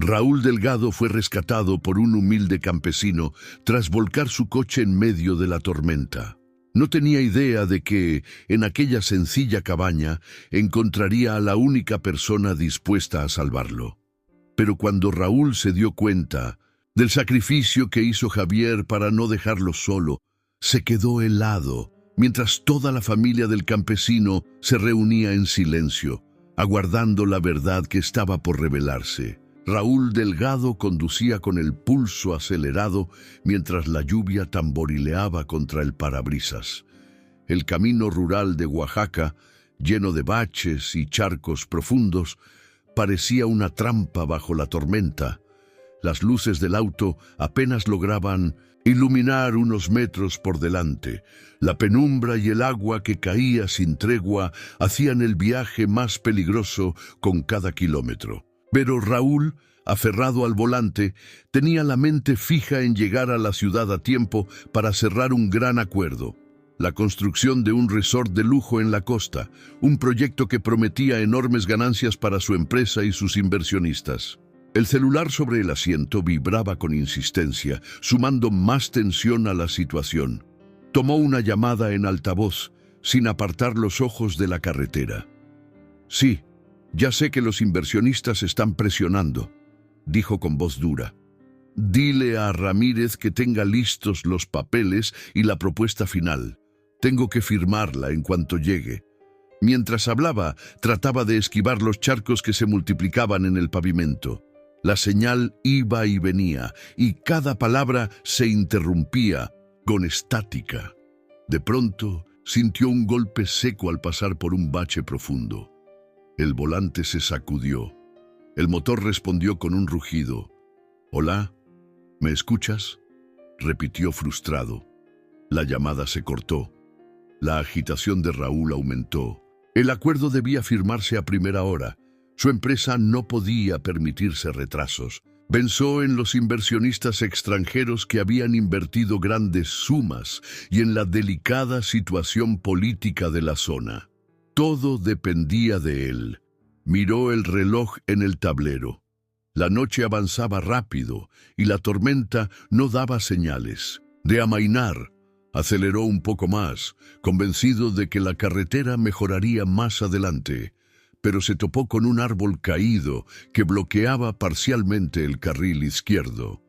Raúl Delgado fue rescatado por un humilde campesino tras volcar su coche en medio de la tormenta. No tenía idea de que, en aquella sencilla cabaña, encontraría a la única persona dispuesta a salvarlo. Pero cuando Raúl se dio cuenta del sacrificio que hizo Javier para no dejarlo solo, se quedó helado, mientras toda la familia del campesino se reunía en silencio, aguardando la verdad que estaba por revelarse. Raúl Delgado conducía con el pulso acelerado mientras la lluvia tamborileaba contra el parabrisas. El camino rural de Oaxaca, lleno de baches y charcos profundos, parecía una trampa bajo la tormenta. Las luces del auto apenas lograban iluminar unos metros por delante. La penumbra y el agua que caía sin tregua hacían el viaje más peligroso con cada kilómetro. Pero Raúl, aferrado al volante, tenía la mente fija en llegar a la ciudad a tiempo para cerrar un gran acuerdo: la construcción de un resort de lujo en la costa, un proyecto que prometía enormes ganancias para su empresa y sus inversionistas. El celular sobre el asiento vibraba con insistencia, sumando más tensión a la situación. Tomó una llamada en altavoz, sin apartar los ojos de la carretera. «Sí, ya sé que los inversionistas están presionando», dijo con voz dura. «Dile a Ramírez que tenga listos los papeles y la propuesta final. Tengo que firmarla en cuanto llegue». Mientras hablaba, trataba de esquivar los charcos que se multiplicaban en el pavimento. La señal iba y venía, y cada palabra se interrumpía con estática. De pronto, sintió un golpe seco al pasar por un bache profundo. El volante se sacudió. El motor respondió con un rugido. «¿Hola? ¿Me escuchas?», repitió frustrado. La llamada se cortó. La agitación de Raúl aumentó. El acuerdo debía firmarse a primera hora. Su empresa no podía permitirse retrasos. Pensó en los inversionistas extranjeros que habían invertido grandes sumas y en la delicada situación política de la zona. Todo dependía de él. Miró el reloj en el tablero. La noche avanzaba rápido y la tormenta no daba señales de amainar. Aceleró un poco más, convencido de que la carretera mejoraría más adelante, pero se topó con un árbol caído que bloqueaba parcialmente el carril izquierdo.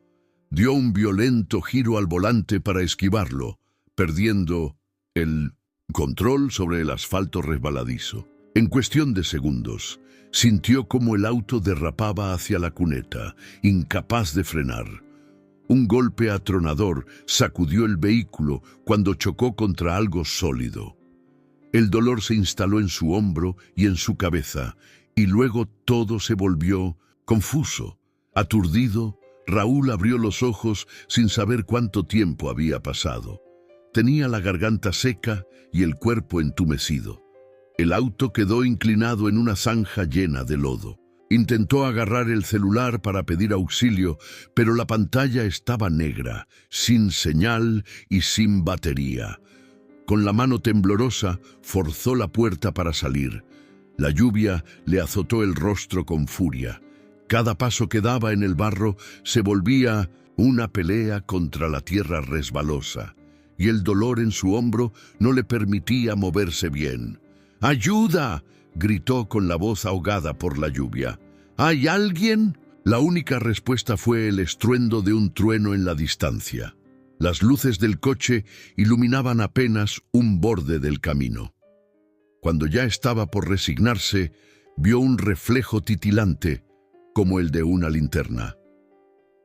Dio un violento giro al volante para esquivarlo, perdiendo el control sobre el asfalto resbaladizo. En cuestión de segundos, sintió cómo el auto derrapaba hacia la cuneta, incapaz de frenar. Un golpe atronador sacudió el vehículo cuando chocó contra algo sólido. El dolor se instaló en su hombro y en su cabeza, y luego todo se volvió confuso. Aturdido, Raúl abrió los ojos sin saber cuánto tiempo había pasado. Tenía la garganta seca y el cuerpo entumecido. El auto quedó inclinado en una zanja llena de lodo. Intentó agarrar el celular para pedir auxilio, pero la pantalla estaba negra, sin señal y sin batería. Con la mano temblorosa, forzó la puerta para salir. La lluvia le azotó el rostro con furia. Cada paso que daba en el barro se volvía una pelea contra la tierra resbalosa, y el dolor en su hombro no le permitía moverse bien. «¡Ayuda!», gritó con la voz ahogada por la lluvia. «¿Hay alguien?». La única respuesta fue el estruendo de un trueno en la distancia. Las luces del coche iluminaban apenas un borde del camino. Cuando ya estaba por resignarse, vio un reflejo titilante, como el de una linterna.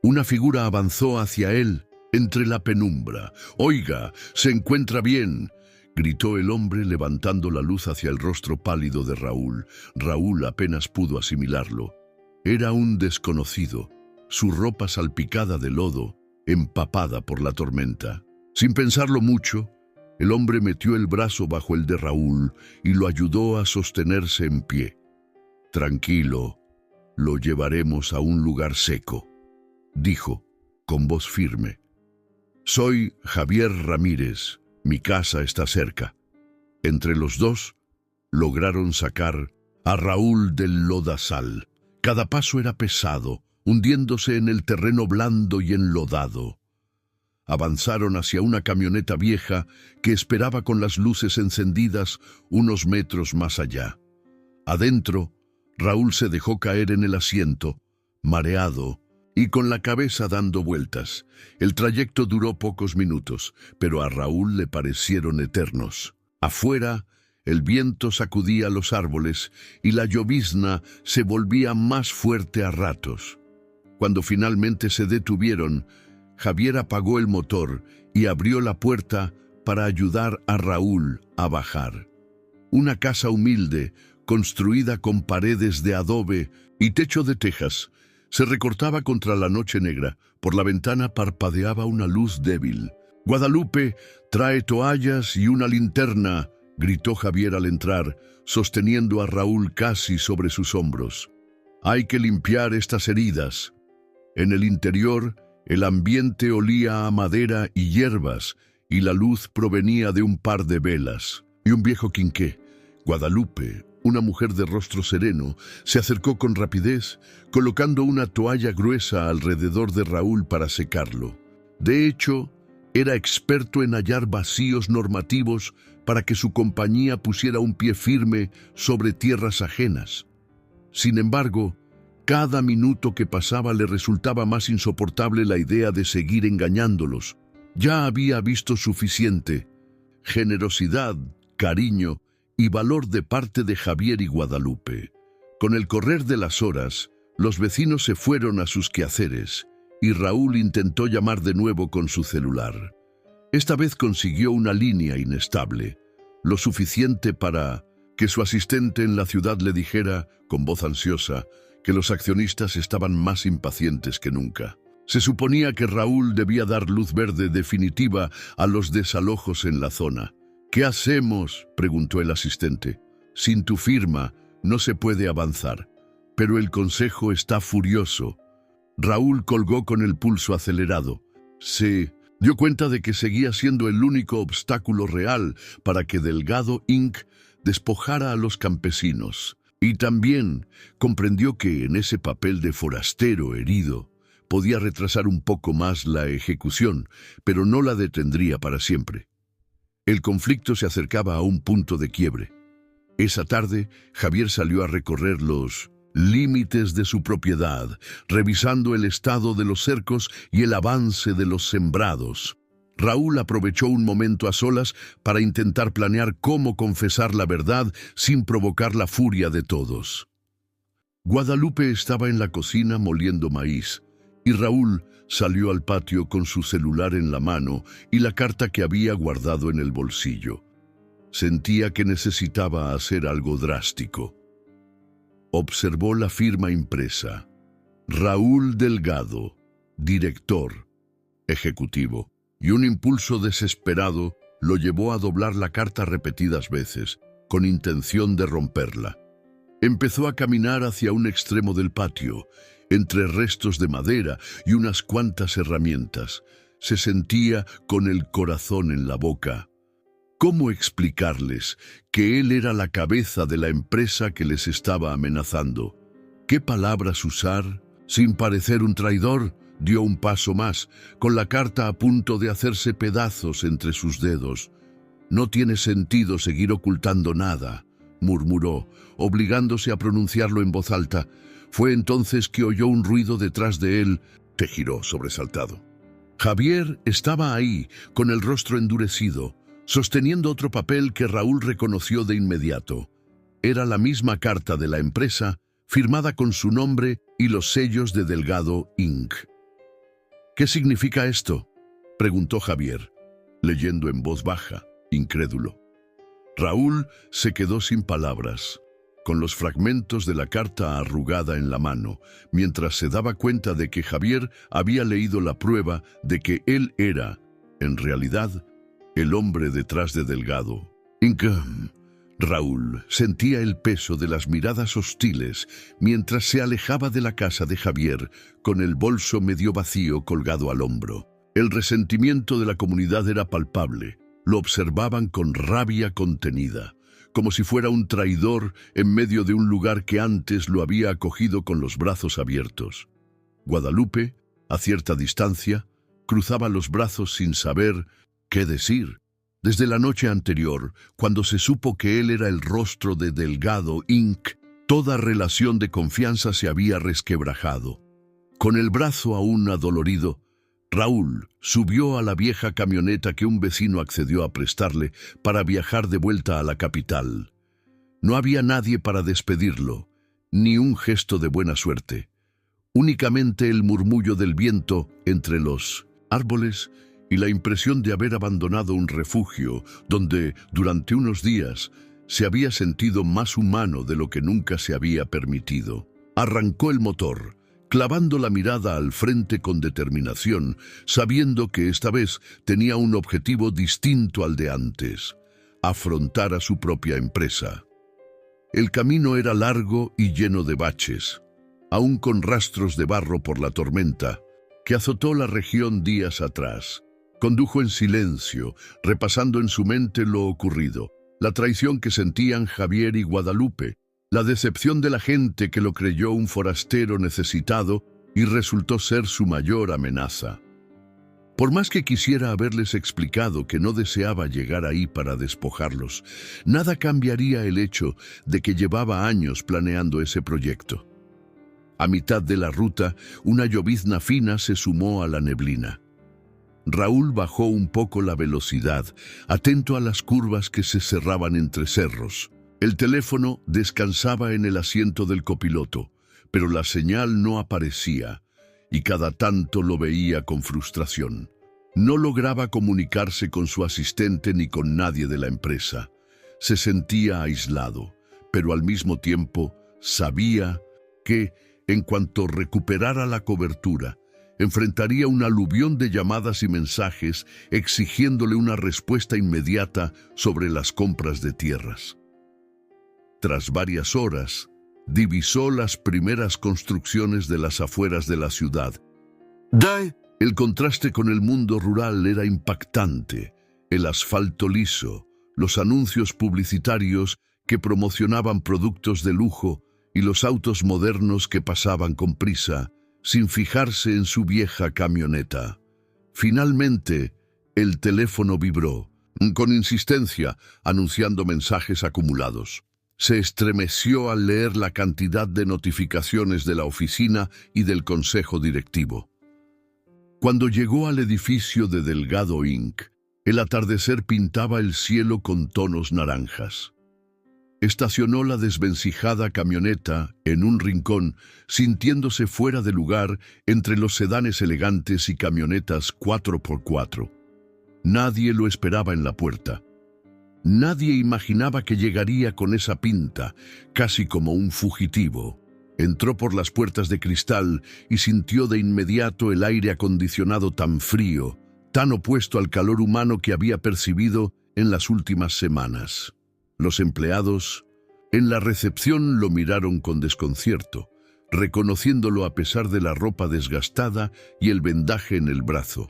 Una figura avanzó hacia él entre la penumbra. «¡Oiga, se encuentra bien!», gritó el hombre levantando la luz hacia el rostro pálido de Raúl. Raúl apenas pudo asimilarlo. Era un desconocido, su ropa salpicada de lodo, empapada por la tormenta. Sin pensarlo mucho, el hombre metió el brazo bajo el de Raúl y lo ayudó a sostenerse en pie. «Tranquilo, lo llevaremos a un lugar seco», dijo, con voz firme. «Soy Javier Ramírez, mi casa está cerca». Entre los dos, lograron sacar a Raúl del lodazal. Cada paso era pesado, hundiéndose en el terreno blando y enlodado. Avanzaron hacia una camioneta vieja que esperaba con las luces encendidas unos metros más allá. Adentro, Raúl se dejó caer en el asiento, mareado y con la cabeza dando vueltas. El trayecto duró pocos minutos, pero a Raúl le parecieron eternos. Afuera, el viento sacudía los árboles y la llovizna se volvía más fuerte a ratos. Cuando finalmente se detuvieron, Javier apagó el motor y abrió la puerta para ayudar a Raúl a bajar. Una casa humilde, construida con paredes de adobe y techo de tejas, se recortaba contra la noche negra. Por la ventana parpadeaba una luz débil. «Guadalupe, trae toallas y una linterna», gritó Javier al entrar, sosteniendo a Raúl casi sobre sus hombros. «Hay que limpiar estas heridas». En el interior, el ambiente olía a madera y hierbas, y la luz provenía de un par de velas y un viejo quinqué. Guadalupe, una mujer de rostro sereno, se acercó con rapidez, colocando una toalla gruesa alrededor de Raúl para secarlo. De hecho, era experto en hallar vacíos normativos para que su compañía pusiera un pie firme sobre tierras ajenas. Sin embargo, cada minuto que pasaba le resultaba más insoportable la idea de seguir engañándolos. Ya había visto suficiente generosidad, cariño y valor de parte de Javier y Guadalupe. Con el correr de las horas, los vecinos se fueron a sus quehaceres y Raúl intentó llamar de nuevo con su celular. Esta vez consiguió una línea inestable, lo suficiente para que su asistente en la ciudad le dijera, con voz ansiosa, que los accionistas estaban más impacientes que nunca. Se suponía que Raúl debía dar luz verde definitiva a los desalojos en la zona. «¿Qué hacemos?», preguntó el asistente. «Sin tu firma no se puede avanzar, pero el consejo está furioso». Raúl colgó con el pulso acelerado. Se dio cuenta de que seguía siendo el único obstáculo real para que Delgado Inc. despojara a los campesinos. Y también comprendió que en ese papel de forastero herido podía retrasar un poco más la ejecución, pero no la detendría para siempre. El conflicto se acercaba a un punto de quiebre. Esa tarde, Javier salió a recorrer los límites de su propiedad, revisando el estado de los cercos y el avance de los sembrados. Raúl aprovechó un momento a solas para intentar planear cómo confesar la verdad sin provocar la furia de todos. Guadalupe estaba en la cocina moliendo maíz, y Raúl salió al patio con su celular en la mano y la carta que había guardado en el bolsillo. Sentía que necesitaba hacer algo drástico. Observó la firma impresa. Raúl Delgado, director, ejecutivo. Y un impulso desesperado lo llevó a doblar la carta repetidas veces, con intención de romperla. Empezó a caminar hacia un extremo del patio, entre restos de madera y unas cuantas herramientas. Se sentía con el corazón en la boca. ¿Cómo explicarles que él era la cabeza de la empresa que les estaba amenazando? ¿Qué palabras usar sin parecer un traidor? Dio un paso más, con la carta a punto de hacerse pedazos entre sus dedos. «No tiene sentido seguir ocultando nada», murmuró, obligándose a pronunciarlo en voz alta. Fue entonces que oyó un ruido detrás de él. Se giró sobresaltado. Javier estaba ahí, con el rostro endurecido, sosteniendo otro papel que Raúl reconoció de inmediato. Era la misma carta de la empresa, firmada con su nombre y los sellos de Delgado Inc. «¿Qué significa esto?», preguntó Javier, leyendo en voz baja, incrédulo. Raúl se quedó sin palabras, con los fragmentos de la carta arrugada en la mano, mientras se daba cuenta de que Javier había leído la prueba de que él era, en realidad, el hombre detrás de Delgado Inc. Raúl sentía el peso de las miradas hostiles mientras se alejaba de la casa de Javier con el bolso medio vacío colgado al hombro. El resentimiento de la comunidad era palpable. Lo observaban con rabia contenida, como si fuera un traidor en medio de un lugar que antes lo había acogido con los brazos abiertos. Guadalupe, a cierta distancia, cruzaba los brazos sin saber qué decir. Desde la noche anterior, cuando se supo que él era el rostro de Delgado Inc., toda relación de confianza se había resquebrajado. Con el brazo aún adolorido, Raúl subió a la vieja camioneta que un vecino accedió a prestarle para viajar de vuelta a la capital. No había nadie para despedirlo, ni un gesto de buena suerte. Únicamente el murmullo del viento entre los árboles y la impresión de haber abandonado un refugio donde, durante unos días, se había sentido más humano de lo que nunca se había permitido. Arrancó el motor, clavando la mirada al frente con determinación, sabiendo que esta vez tenía un objetivo distinto al de antes: afrontar a su propia empresa. El camino era largo y lleno de baches, aún con rastros de barro por la tormenta que azotó la región días atrás. Condujo en silencio, repasando en su mente lo ocurrido, la traición que sentían Javier y Guadalupe, la decepción de la gente que lo creyó un forastero necesitado y resultó ser su mayor amenaza. Por más que quisiera haberles explicado que no deseaba llegar ahí para despojarlos, nada cambiaría el hecho de que llevaba años planeando ese proyecto. A mitad de la ruta, una llovizna fina se sumó a la neblina. Raúl bajó un poco la velocidad, atento a las curvas que se cerraban entre cerros. El teléfono descansaba en el asiento del copiloto, pero la señal no aparecía, y cada tanto lo veía con frustración. No lograba comunicarse con su asistente ni con nadie de la empresa. Se sentía aislado, pero al mismo tiempo sabía que, en cuanto recuperara la cobertura, enfrentaría un aluvión de llamadas y mensajes exigiéndole una respuesta inmediata sobre las compras de tierras. Tras varias horas, divisó las primeras construcciones de las afueras de la ciudad. El contraste con el mundo rural era impactante. El asfalto liso, los anuncios publicitarios que promocionaban productos de lujo y los autos modernos que pasaban con prisa, sin fijarse en su vieja camioneta. Finalmente, el teléfono vibró, con insistencia, anunciando mensajes acumulados. Se estremeció al leer la cantidad de notificaciones de la oficina y del consejo directivo. Cuando llegó al edificio de Delgado Inc., el atardecer pintaba el cielo con tonos naranjas. Estacionó la desvencijada camioneta en un rincón, sintiéndose fuera de lugar entre los sedanes elegantes y camionetas 4x4. Nadie lo esperaba en la puerta. Nadie imaginaba que llegaría con esa pinta, casi como un fugitivo. Entró por las puertas de cristal y sintió de inmediato el aire acondicionado tan frío, tan opuesto al calor humano que había percibido en las últimas semanas. Los empleados en la recepción lo miraron con desconcierto, reconociéndolo a pesar de la ropa desgastada y el vendaje en el brazo.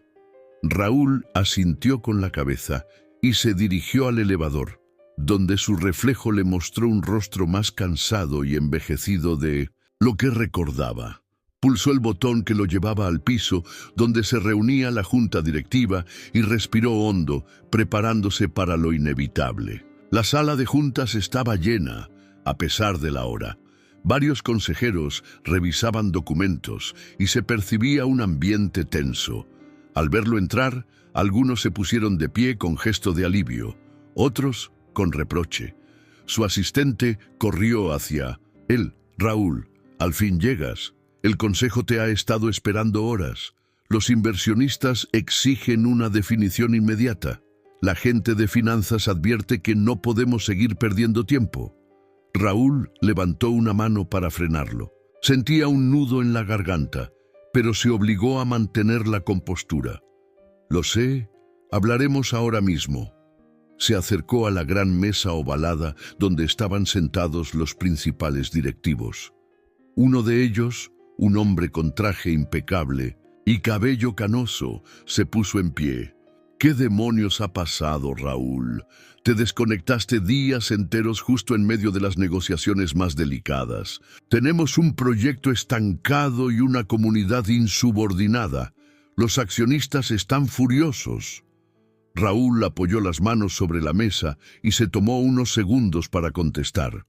Raúl asintió con la cabeza y se dirigió al elevador, donde su reflejo le mostró un rostro más cansado y envejecido de lo que recordaba. Pulsó el botón que lo llevaba al piso, donde se reunía la junta directiva, y respiró hondo, preparándose para lo inevitable. La sala de juntas estaba llena, a pesar de la hora. Varios consejeros revisaban documentos y se percibía un ambiente tenso. Al verlo entrar, algunos se pusieron de pie con gesto de alivio, otros con reproche. Su asistente corrió hacia él. Raúl, al fin llegas. El consejo te ha estado esperando horas. Los inversionistas exigen una definición inmediata. La gente de finanzas advierte que no podemos seguir perdiendo tiempo. Raúl levantó una mano para frenarlo. Sentía un nudo en la garganta, pero se obligó a mantener la compostura. Lo sé, hablaremos ahora mismo. Se acercó a la gran mesa ovalada donde estaban sentados los principales directivos. Uno de ellos, un hombre con traje impecable y cabello canoso, se puso en pie. ¿Qué demonios ha pasado, Raúl? Te desconectaste días enteros justo en medio de las negociaciones más delicadas. Tenemos un proyecto estancado y una comunidad insubordinada. Los accionistas están furiosos. Raúl apoyó las manos sobre la mesa y se tomó unos segundos para contestar.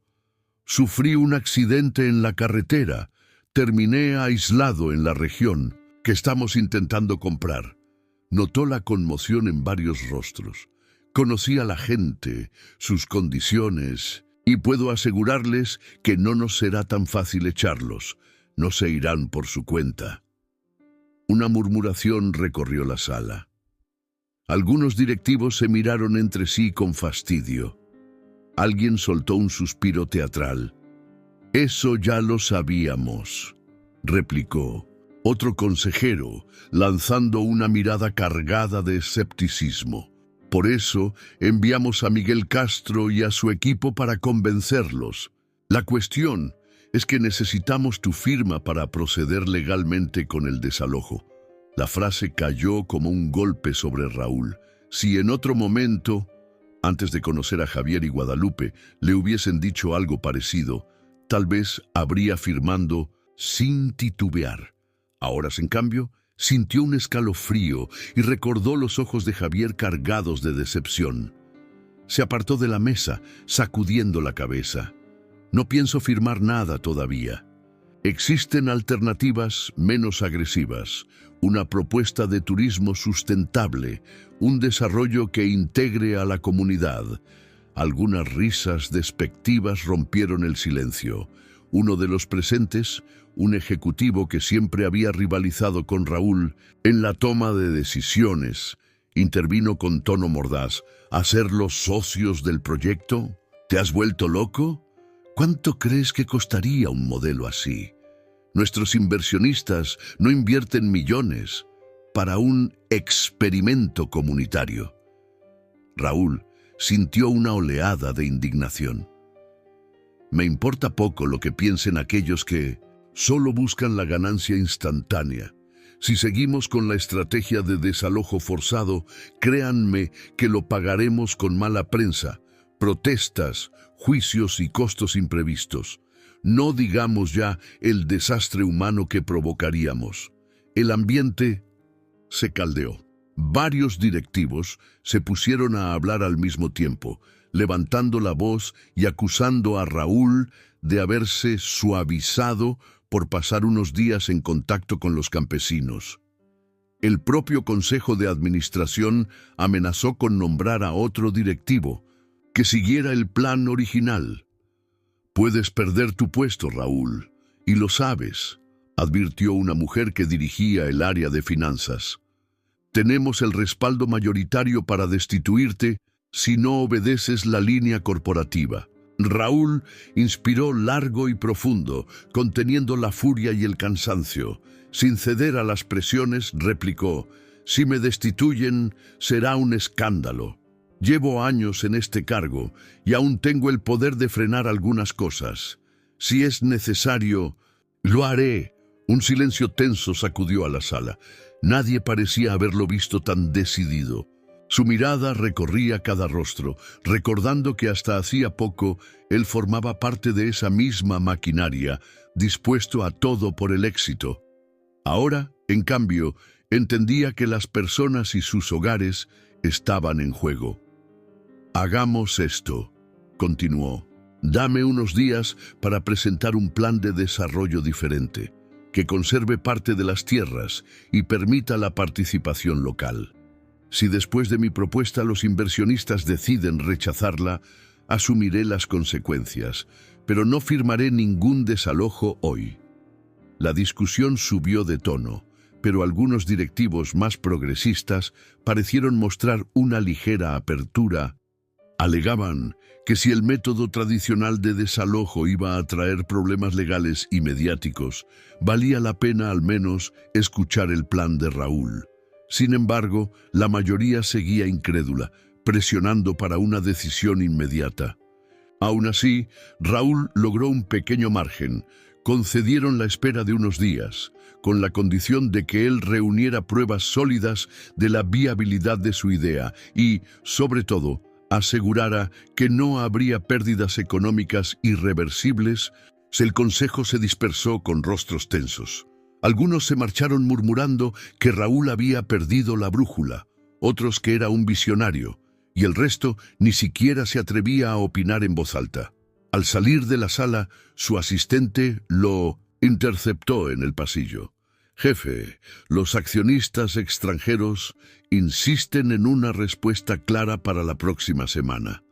Sufrí un accidente en la carretera. Terminé aislado en la región que estamos intentando comprar. Notó la conmoción en varios rostros. Conocí a la gente, sus condiciones, y puedo asegurarles que no nos será tan fácil echarlos. No se irán por su cuenta. Una murmuración recorrió la sala. Algunos directivos se miraron entre sí con fastidio. Alguien soltó un suspiro teatral. «Eso ya lo sabíamos», replicó otro consejero, lanzando una mirada cargada de escepticismo. «Por eso enviamos a Miguel Castro y a su equipo para convencerlos. La cuestión es que necesitamos tu firma para proceder legalmente con el desalojo». La frase cayó como un golpe sobre Raúl. Si en otro momento, antes de conocer a Javier y Guadalupe, le hubiesen dicho algo parecido, tal vez habría firmado sin titubear. Ahora, en cambio, sintió un escalofrío y recordó los ojos de Javier cargados de decepción. Se apartó de la mesa, sacudiendo la cabeza. «No pienso firmar nada todavía. Existen alternativas menos agresivas, una propuesta de turismo sustentable, un desarrollo que integre a la comunidad». Algunas risas despectivas rompieron el silencio. Uno de los presentes, un ejecutivo que siempre había rivalizado con Raúl en la toma de decisiones, intervino con tono mordaz. «¿Hacerlos socios del proyecto? ¿Te has vuelto loco? ¿Cuánto crees que costaría un modelo así? Nuestros inversionistas no invierten millones para un experimento comunitario». Raúl sintió una oleada de indignación. «Me importa poco lo que piensen aquellos que solo buscan la ganancia instantánea. Si seguimos con la estrategia de desalojo forzado, créanme que lo pagaremos con mala prensa, protestas, juicios y costos imprevistos. No digamos ya el desastre humano que provocaríamos». El ambiente se caldeó. Varios directivos se pusieron a hablar al mismo tiempo, levantando la voz y acusando a Raúl de haberse suavizado por pasar unos días en contacto con los campesinos. El propio Consejo de Administración amenazó con nombrar a otro directivo que siguiera el plan original. «Puedes perder tu puesto, Raúl, y lo sabes», advirtió una mujer que dirigía el área de finanzas. «Tenemos el respaldo mayoritario para destituirte si no obedeces la línea corporativa». Raúl inspiró largo y profundo, conteniendo la furia y el cansancio. Sin ceder a las presiones, replicó: «Si me destituyen, será un escándalo. Llevo años en este cargo y aún tengo el poder de frenar algunas cosas. Si es necesario, lo haré». Un silencio tenso sacudió a la sala. Nadie parecía haberlo visto tan decidido. Su mirada recorría cada rostro, recordando que hasta hacía poco él formaba parte de esa misma maquinaria, dispuesto a todo por el éxito. Ahora, en cambio, entendía que las personas y sus hogares estaban en juego. «Hagamos esto», continuó. «Dame unos días para presentar un plan de desarrollo diferente, que conserve parte de las tierras y permita la participación local. Si después de mi propuesta los inversionistas deciden rechazarla, asumiré las consecuencias, pero no firmaré ningún desalojo hoy». La discusión subió de tono, pero algunos directivos más progresistas parecieron mostrar una ligera apertura. Alegaban que si el método tradicional de desalojo iba a traer problemas legales y mediáticos, valía la pena al menos escuchar el plan de Raúl. Sin embargo, la mayoría seguía incrédula, presionando para una decisión inmediata. Aún así, Raúl logró un pequeño margen. Concedieron la espera de unos días, con la condición de que él reuniera pruebas sólidas de la viabilidad de su idea y, sobre todo, asegurara que no habría pérdidas económicas irreversibles. El consejo se dispersó con rostros tensos. Algunos se marcharon murmurando que Raúl había perdido la brújula, otros que era un visionario, y el resto ni siquiera se atrevía a opinar en voz alta. Al salir de la sala, su asistente lo interceptó en el pasillo. «Jefe, los accionistas extranjeros insisten en una respuesta clara para la próxima semana»,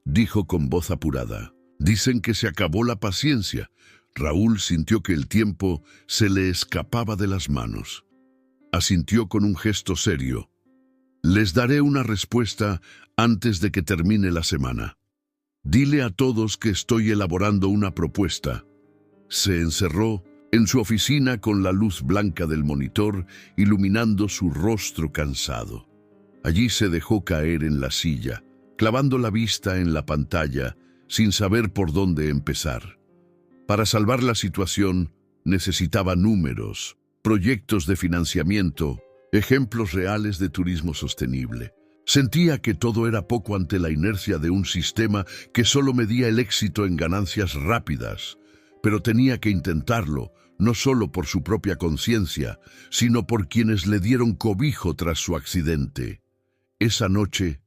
dijo con voz apurada. «Dicen que se acabó la paciencia». Raúl sintió que el tiempo se le escapaba de las manos. Asintió con un gesto serio. «Les daré una respuesta antes de que termine la semana. Dile a todos que estoy elaborando una propuesta». Se encerró en su oficina con la luz blanca del monitor iluminando su rostro cansado. Allí se dejó caer en la silla, clavando la vista en la pantalla, sin saber por dónde empezar. Para salvar la situación, necesitaba números, proyectos de financiamiento, ejemplos reales de turismo sostenible. Sentía que todo era poco ante la inercia de un sistema que solo medía el éxito en ganancias rápidas, pero tenía que intentarlo, no solo por su propia conciencia, sino por quienes le dieron cobijo tras su accidente. Esa noche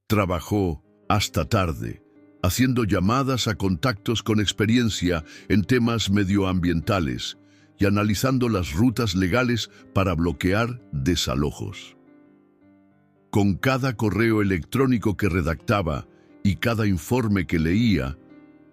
trabajó hasta tarde, haciendo llamadas a contactos con experiencia en temas medioambientales y analizando las rutas legales para bloquear desalojos. Con cada correo electrónico que redactaba y cada informe que leía,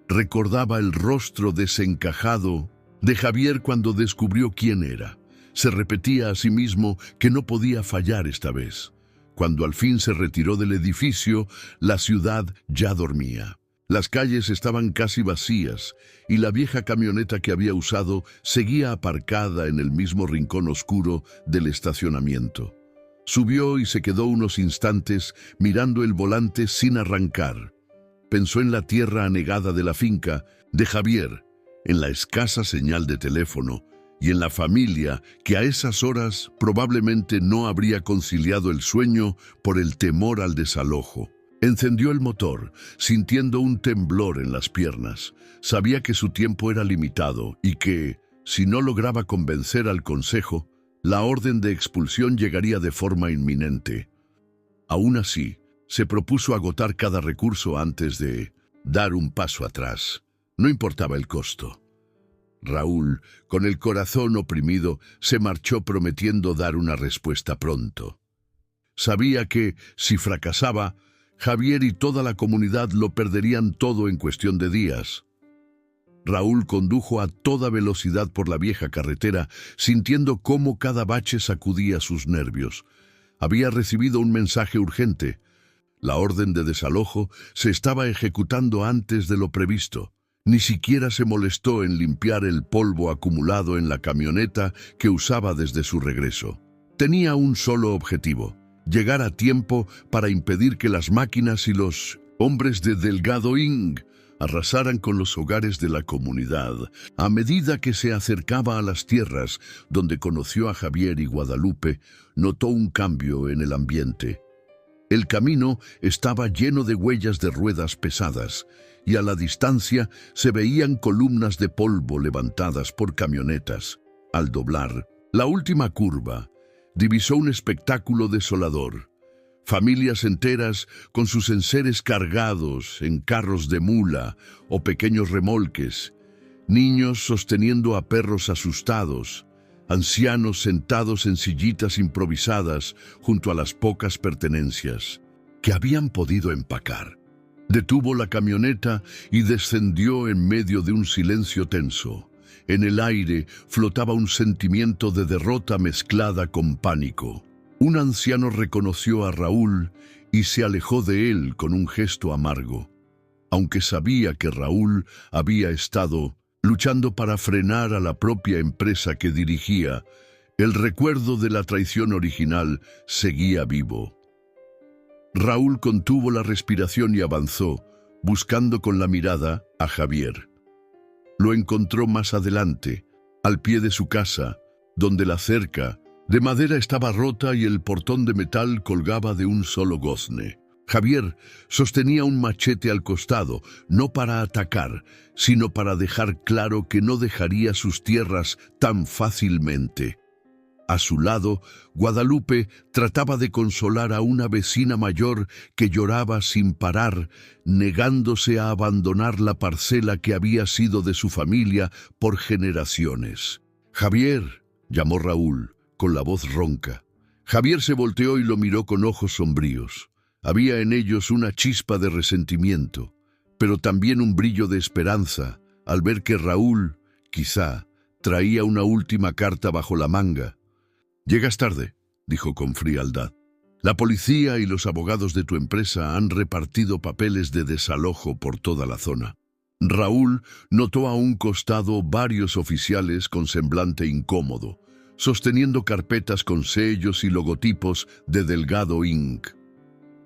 recordaba el rostro desencajado de Javier cuando descubrió quién era. Se repetía a sí mismo que no podía fallar esta vez. Cuando al fin se retiró del edificio, la ciudad ya dormía. Las calles estaban casi vacías y la vieja camioneta que había usado seguía aparcada en el mismo rincón oscuro del estacionamiento. Subió y se quedó unos instantes mirando el volante sin arrancar. Pensó en la tierra anegada de la finca de Javier, en la escasa señal de teléfono y en la familia que a esas horas probablemente no habría conciliado el sueño por el temor al desalojo. Encendió el motor, sintiendo un temblor en las piernas. Sabía que su tiempo era limitado y que, si no lograba convencer al consejo, la orden de expulsión llegaría de forma inminente. Aún así, se propuso agotar cada recurso antes de dar un paso atrás. No importaba el costo. Raúl, con el corazón oprimido, se marchó prometiendo dar una respuesta pronto. Sabía que, si fracasaba, Javier y toda la comunidad lo perderían todo en cuestión de días. Raúl condujo a toda velocidad por la vieja carretera, sintiendo cómo cada bache sacudía sus nervios. Había recibido un mensaje urgente. La orden de desalojo se estaba ejecutando antes de lo previsto. Ni siquiera se molestó en limpiar el polvo acumulado en la camioneta que usaba desde su regreso. Tenía un solo objetivo: llegar a tiempo para impedir que las máquinas y los hombres de Delgado Inc. arrasaran con los hogares de la comunidad. A medida que se acercaba a las tierras donde conoció a Javier y Guadalupe, notó un cambio en el ambiente. El camino estaba lleno de huellas de ruedas pesadas, y a la distancia se veían columnas de polvo levantadas por camionetas. Al doblar la última curva, divisó un espectáculo desolador. Familias enteras con sus enseres cargados en carros de mula o pequeños remolques, niños sosteniendo a perros asustados, ancianos sentados en sillitas improvisadas junto a las pocas pertenencias que habían podido empacar. Detuvo la camioneta y descendió en medio de un silencio tenso. En el aire flotaba un sentimiento de derrota mezclada con pánico. Un anciano reconoció a Raúl y se alejó de él con un gesto amargo. Aunque sabía que Raúl había estado luchando para frenar a la propia empresa que dirigía, el recuerdo de la traición original seguía vivo. Raúl contuvo la respiración y avanzó, buscando con la mirada a Javier. Lo encontró más adelante, al pie de su casa, donde la cerca de madera estaba rota y el portón de metal colgaba de un solo gozne. Javier sostenía un machete al costado, no para atacar, sino para dejar claro que no dejaría sus tierras tan fácilmente. A su lado, Guadalupe trataba de consolar a una vecina mayor que lloraba sin parar, negándose a abandonar la parcela que había sido de su familia por generaciones. «Javier», llamó Raúl, con la voz ronca. Javier se volteó y lo miró con ojos sombríos. Había en ellos una chispa de resentimiento, pero también un brillo de esperanza, al ver que Raúl, quizá, traía una última carta bajo la manga. «Llegas tarde», dijo con frialdad. «La policía y los abogados de tu empresa han repartido papeles de desalojo por toda la zona». Raúl notó a un costado varios oficiales con semblante incómodo, sosteniendo carpetas con sellos y logotipos de Delgado Inc.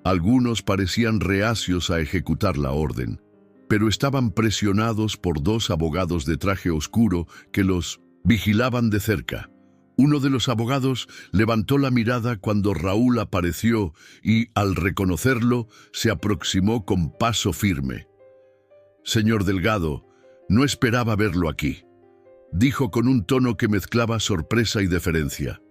Algunos parecían reacios a ejecutar la orden, pero estaban presionados por dos abogados de traje oscuro que los vigilaban de cerca. Uno de los abogados levantó la mirada cuando Raúl apareció y, al reconocerlo, se aproximó con paso firme. «Señor Delgado, no esperaba verlo aquí», dijo con un tono que mezclaba sorpresa y deferencia.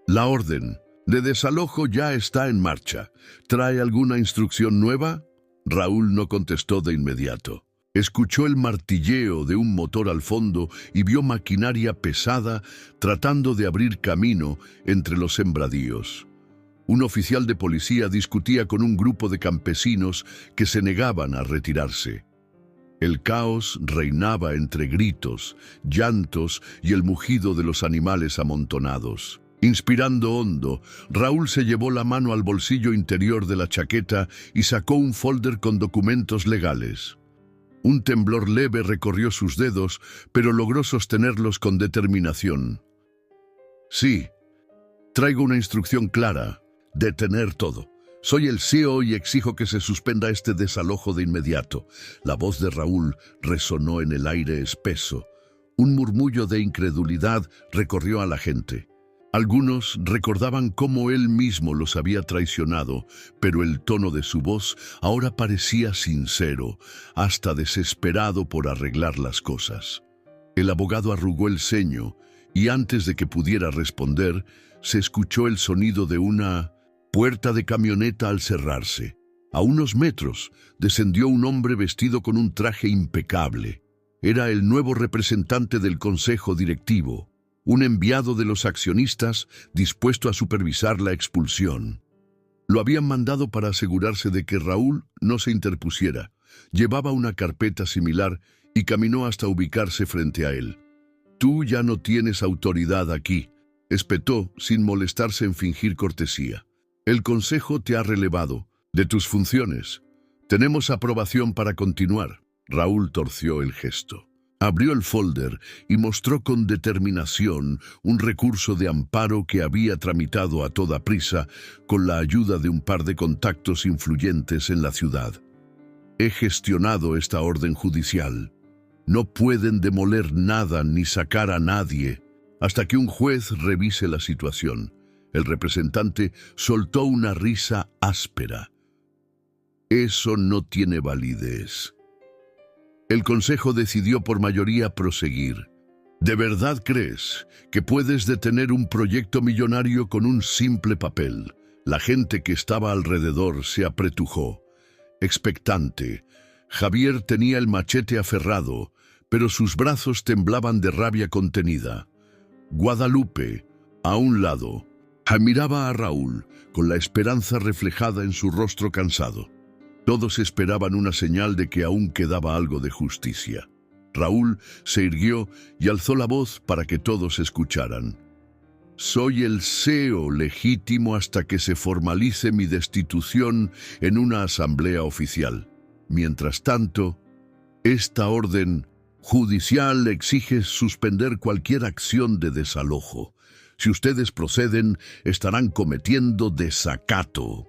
«La orden de desalojo ya está en marcha. ¿Trae alguna instrucción nueva?» Raúl no contestó de inmediato. Escuchó el martilleo de un motor al fondo y vio maquinaria pesada tratando de abrir camino entre los sembradíos. Un oficial de policía discutía con un grupo de campesinos que se negaban a retirarse. El caos reinaba entre gritos, llantos y el mugido de los animales amontonados. Inspirando hondo, Raúl se llevó la mano al bolsillo interior de la chaqueta y sacó un folder con documentos legales. Un temblor leve recorrió sus dedos, pero logró sostenerlos con determinación. «Sí, traigo una instrucción clara: detener todo. Soy el CEO y exijo que se suspenda este desalojo de inmediato». La voz de Raúl resonó en el aire espeso. Un murmullo de incredulidad recorrió a la gente. Algunos recordaban cómo él mismo los había traicionado, pero el tono de su voz ahora parecía sincero, hasta desesperado por arreglar las cosas. El abogado arrugó el ceño y antes de que pudiera responder, se escuchó el sonido de una puerta de camioneta al cerrarse. A unos metros descendió un hombre vestido con un traje impecable. Era el nuevo representante del consejo directivo, un enviado de los accionistas dispuesto a supervisar la expulsión. Lo habían mandado para asegurarse de que Raúl no se interpusiera. Llevaba una carpeta similar y caminó hasta ubicarse frente a él. «Tú ya no tienes autoridad aquí», espetó sin molestarse en fingir cortesía. «El consejo te ha relevado de tus funciones. Tenemos aprobación para continuar». Raúl torció el gesto. Abrió el folder y mostró con determinación un recurso de amparo que había tramitado a toda prisa con la ayuda de un par de contactos influyentes en la ciudad. «He gestionado esta orden judicial. No pueden demoler nada ni sacar a nadie hasta que un juez revise la situación». El representante soltó una risa áspera. «Eso no tiene validez». El consejo decidió por mayoría proseguir. «¿De verdad crees que puedes detener un proyecto millonario con un simple papel?» La gente que estaba alrededor se apretujó. Expectante, Javier tenía el machete aferrado, pero sus brazos temblaban de rabia contenida. Guadalupe, a un lado, miraba a Raúl con la esperanza reflejada en su rostro cansado. Todos esperaban una señal de que aún quedaba algo de justicia. Raúl se irguió y alzó la voz para que todos escucharan. «Soy el CEO legítimo hasta que se formalice mi destitución en una asamblea oficial. Mientras tanto, esta orden judicial exige suspender cualquier acción de desalojo. Si ustedes proceden, estarán cometiendo desacato».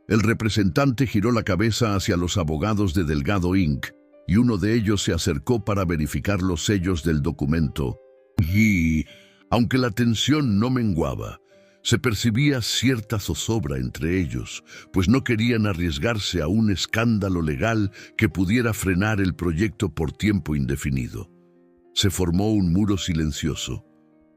El representante giró la cabeza hacia los abogados de Delgado Inc. y uno de ellos se acercó para verificar los sellos del documento. Y, aunque la tensión no menguaba, se percibía cierta zozobra entre ellos, pues no querían arriesgarse a un escándalo legal que pudiera frenar el proyecto por tiempo indefinido. Se formó un muro silencioso.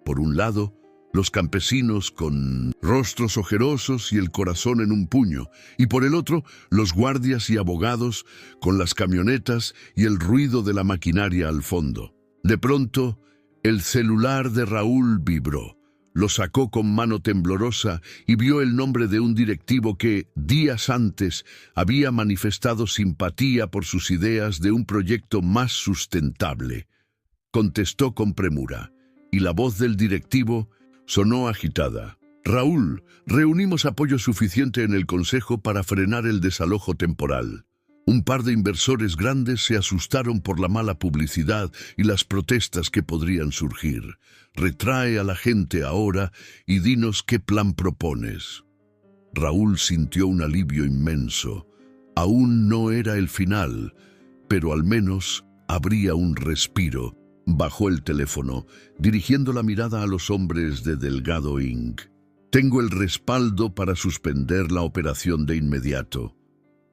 Por un lado, los campesinos con rostros ojerosos y el corazón en un puño, y por el otro, los guardias y abogados con las camionetas y el ruido de la maquinaria al fondo. De pronto, el celular de Raúl vibró. Lo sacó con mano temblorosa y vio el nombre de un directivo que, días antes, había manifestado simpatía por sus ideas de un proyecto más sustentable. Contestó con premura, y la voz del directivo sonó agitada. «Raúl, reunimos apoyo suficiente en el Consejo para frenar el desalojo temporal. Un par de inversores grandes se asustaron por la mala publicidad y las protestas que podrían surgir. Retrae a la gente ahora y dinos qué plan propones». Raúl sintió un alivio inmenso. Aún no era el final, pero al menos habría un respiro. Bajó el teléfono, dirigiendo la mirada a los hombres de Delgado Inc. «Tengo el respaldo para suspender la operación de inmediato.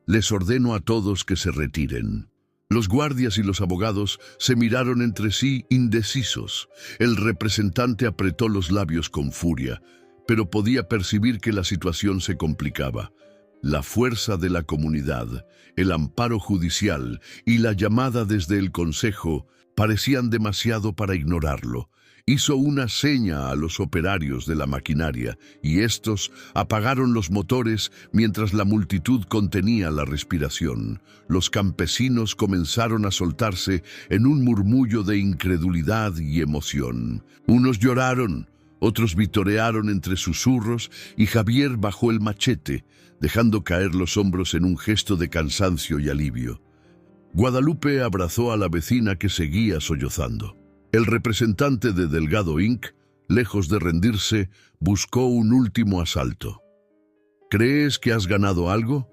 Les ordeno a todos que se retiren». Los guardias y los abogados se miraron entre sí indecisos. El representante apretó los labios con furia, pero podía percibir que la situación se complicaba. La fuerza de la comunidad, el amparo judicial y la llamada desde el Consejo parecían demasiado para ignorarlo. Hizo una seña a los operarios de la maquinaria y estos apagaron los motores mientras la multitud contenía la respiración. Los campesinos comenzaron a soltarse en un murmullo de incredulidad y emoción. Unos lloraron, otros vitorearon entre susurros y Javier bajó el machete, dejando caer los hombros en un gesto de cansancio y alivio. Guadalupe abrazó a la vecina que seguía sollozando. El representante de Delgado Inc., lejos de rendirse, buscó un último asalto. ¿Crees que has ganado algo?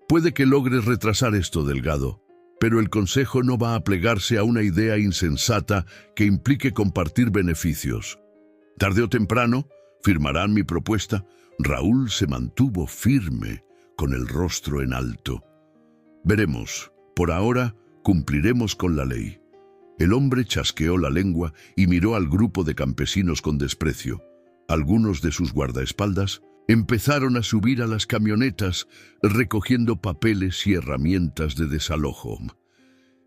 Puede que logres retrasar esto, Delgado, pero el Consejo no va a plegarse a una idea insensata que implique compartir beneficios. Tarde o temprano, firmarán mi propuesta. Raúl se mantuvo firme, con el rostro en alto. Veremos. Por ahora, cumpliremos con la ley. El hombre chasqueó la lengua y miró al grupo de campesinos con desprecio. Algunos de sus guardaespaldas empezaron a subir a las camionetas, recogiendo papeles y herramientas de desalojo.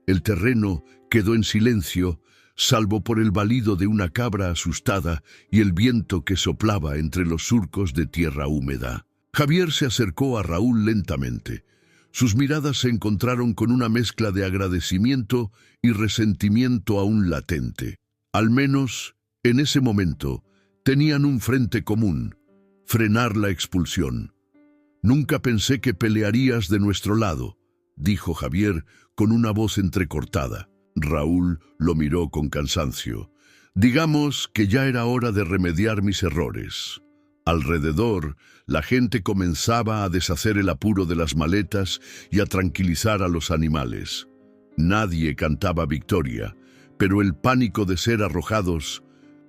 El terreno quedó en silencio, salvo por el balido de una cabra asustada y el viento que soplaba entre los surcos de tierra húmeda. Javier se acercó a Raúl lentamente. Sus miradas se encontraron con una mezcla de agradecimiento y resentimiento aún latente. Al menos, en ese momento, tenían un frente común: frenar la expulsión. «Nunca pensé que pelearías de nuestro lado», dijo Javier con una voz entrecortada. Raúl lo miró con cansancio. «Digamos que ya era hora de remediar mis errores». Alrededor, la gente comenzaba a deshacer el apuro de las maletas y a tranquilizar a los animales. Nadie cantaba victoria, pero el pánico de ser arrojados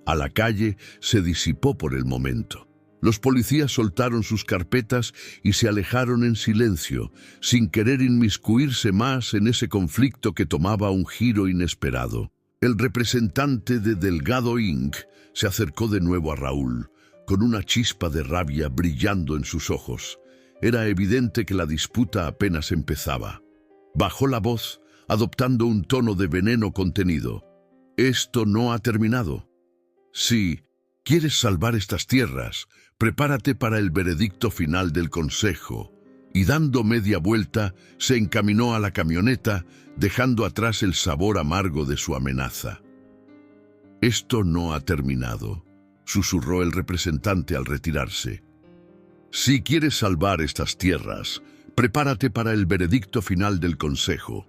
a la calle se disipó por el momento. Los policías soltaron sus carpetas y se alejaron en silencio, sin querer inmiscuirse más en ese conflicto que tomaba un giro inesperado. El representante de Delgado Inc. se acercó de nuevo a Raúl, con una chispa de rabia brillando en sus ojos. Era evidente que la disputa apenas empezaba. Bajó la voz, adoptando un tono de veneno contenido. «Esto no ha terminado. Si quieres salvar estas tierras, prepárate para el veredicto final del Consejo». Y dando media vuelta, se encaminó a la camioneta, dejando atrás el sabor amargo de su amenaza. «Esto no ha terminado», susurró el representante al retirarse. «Si quieres salvar estas tierras, prepárate para el veredicto final del Consejo».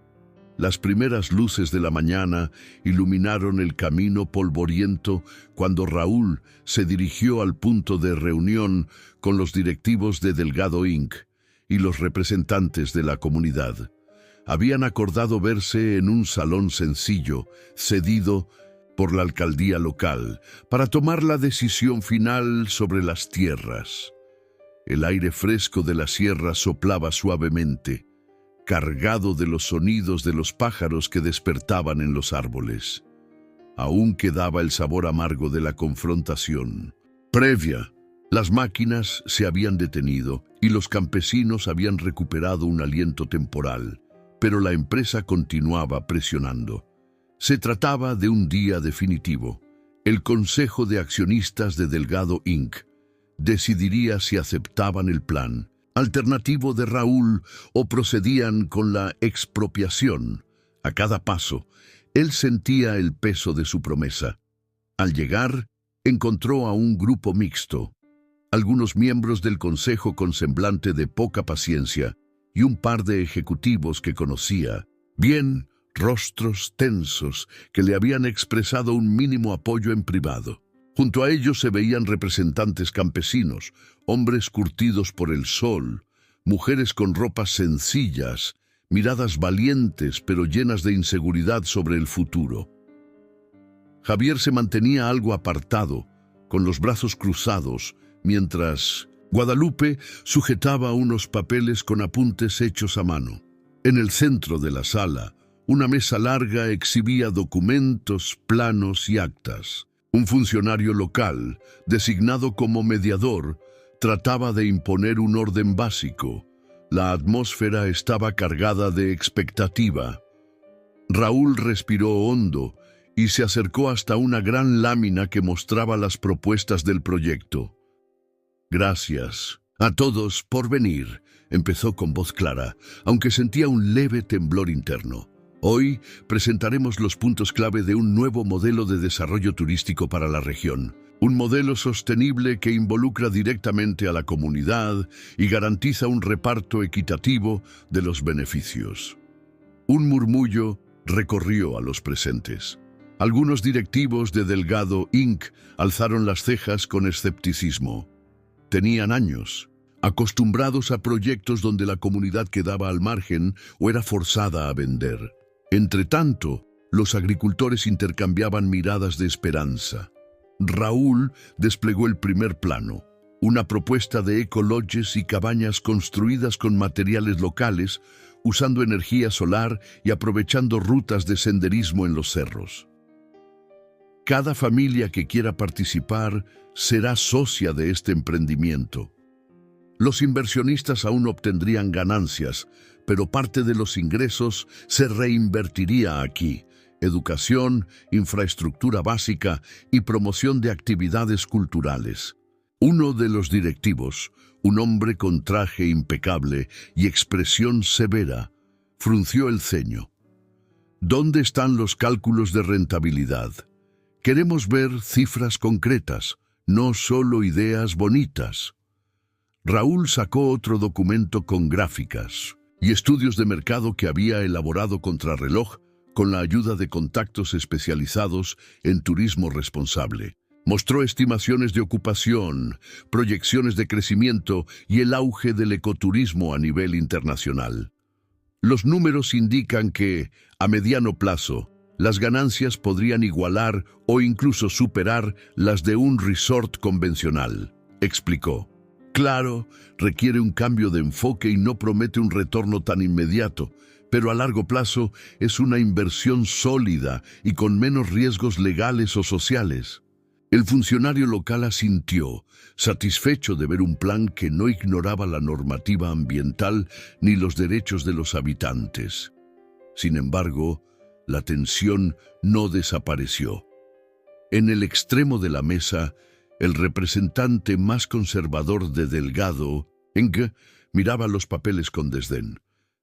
Las primeras luces de la mañana iluminaron el camino polvoriento cuando Raúl se dirigió al punto de reunión con los directivos de Delgado Inc. y los representantes de la comunidad. habían acordado verse en un salón sencillo, cedido por la alcaldía local, para tomar la decisión final sobre las tierras. El aire fresco de la sierra soplaba suavemente, cargado de los sonidos de los pájaros que despertaban en los árboles. Aún quedaba el sabor amargo de la confrontación previa. Las máquinas se habían detenido y los campesinos habían recuperado un aliento temporal, pero la empresa continuaba presionando. Se trataba de un día definitivo. El Consejo de Accionistas de Delgado Inc. decidiría si aceptaban el plan alternativo de Raúl o procedían con la expropiación. A cada paso, él sentía el peso de su promesa. Al llegar, encontró a un grupo mixto. Algunos miembros del consejo con semblante de poca paciencia y un par de ejecutivos que conocía bien, rostros tensos que le habían expresado un mínimo apoyo en privado. Junto a ellos se veían representantes campesinos, hombres curtidos por el sol, mujeres con ropas sencillas, miradas valientes pero llenas de inseguridad sobre el futuro. Javier se mantenía algo apartado, con los brazos cruzados, mientras Guadalupe sujetaba unos papeles con apuntes hechos a mano. En el centro de la sala, una mesa larga exhibía documentos, planos y actas. Un funcionario local, designado como mediador, trataba de imponer un orden básico. La atmósfera estaba cargada de expectativa. Raúl respiró hondo y se acercó hasta una gran lámina que mostraba las propuestas del proyecto. «Gracias a todos por venir», empezó con voz clara, aunque sentía un leve temblor interno. «Hoy presentaremos los puntos clave de un nuevo modelo de desarrollo turístico para la región. Un modelo sostenible que involucra directamente a la comunidad y garantiza un reparto equitativo de los beneficios». Un murmullo recorrió a los presentes. Algunos directivos de Delgado Inc. alzaron las cejas con escepticismo. Tenían años, acostumbrados a proyectos donde la comunidad quedaba al margen o era forzada a vender. Entretanto, los agricultores intercambiaban miradas de esperanza. Raúl desplegó el primer plano, una propuesta de ecolodges y cabañas construidas con materiales locales, usando energía solar y aprovechando rutas de senderismo en los cerros. Cada familia que quiera participar será socia de este emprendimiento. Los inversionistas aún obtendrían ganancias, pero parte de los ingresos se reinvertiría aquí: educación, infraestructura básica y promoción de actividades culturales. Uno de los directivos, un hombre con traje impecable y expresión severa, frunció el ceño. ¿Dónde están los cálculos de rentabilidad? Queremos ver cifras concretas, no solo ideas bonitas. Raúl sacó otro documento con gráficas y estudios de mercado que había elaborado contrarreloj con la ayuda de contactos especializados en turismo responsable. Mostró estimaciones de ocupación, proyecciones de crecimiento y el auge del ecoturismo a nivel internacional. Los números indican que, a mediano plazo, las ganancias podrían igualar o incluso superar las de un resort convencional, explicó. Claro, requiere un cambio de enfoque y no promete un retorno tan inmediato, pero a largo plazo es una inversión sólida y con menos riesgos legales o sociales. El funcionario local asintió, satisfecho de ver un plan que no ignoraba la normativa ambiental ni los derechos de los habitantes. Sin embargo, la tensión no desapareció. En el extremo de la mesa, el representante más conservador de Delgado Inc. miraba los papeles con desdén.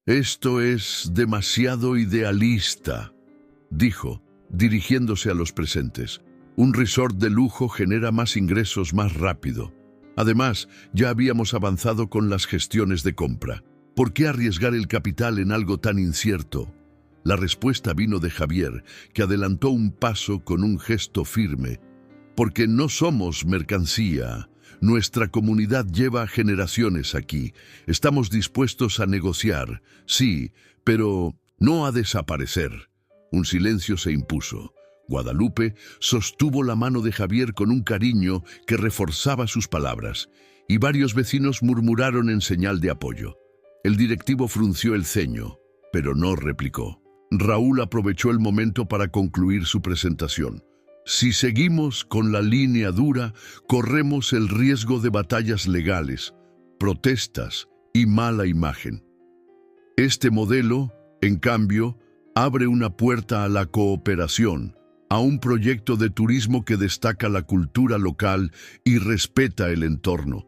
«Esto es demasiado idealista», dijo, dirigiéndose a los presentes. «Un resort de lujo genera más ingresos más rápido. Además, ya habíamos avanzado con las gestiones de compra. ¿Por qué arriesgar el capital en algo tan incierto?». La respuesta vino de Javier, que adelantó un paso con un gesto firme. «Porque no somos mercancía. Nuestra comunidad lleva generaciones aquí. Estamos dispuestos a negociar, sí, pero no a desaparecer. Un silencio se impuso. Guadalupe sostuvo la mano de Javier con un cariño que reforzaba sus palabras, y varios vecinos murmuraron en señal de apoyo. El directivo frunció el ceño, pero no replicó. Raúl aprovechó el momento para concluir su presentación. Si seguimos con la línea dura, corremos el riesgo de batallas legales, protestas y mala imagen. Este modelo, en cambio, abre una puerta a la cooperación, a un proyecto de turismo que destaca la cultura local y respeta el entorno.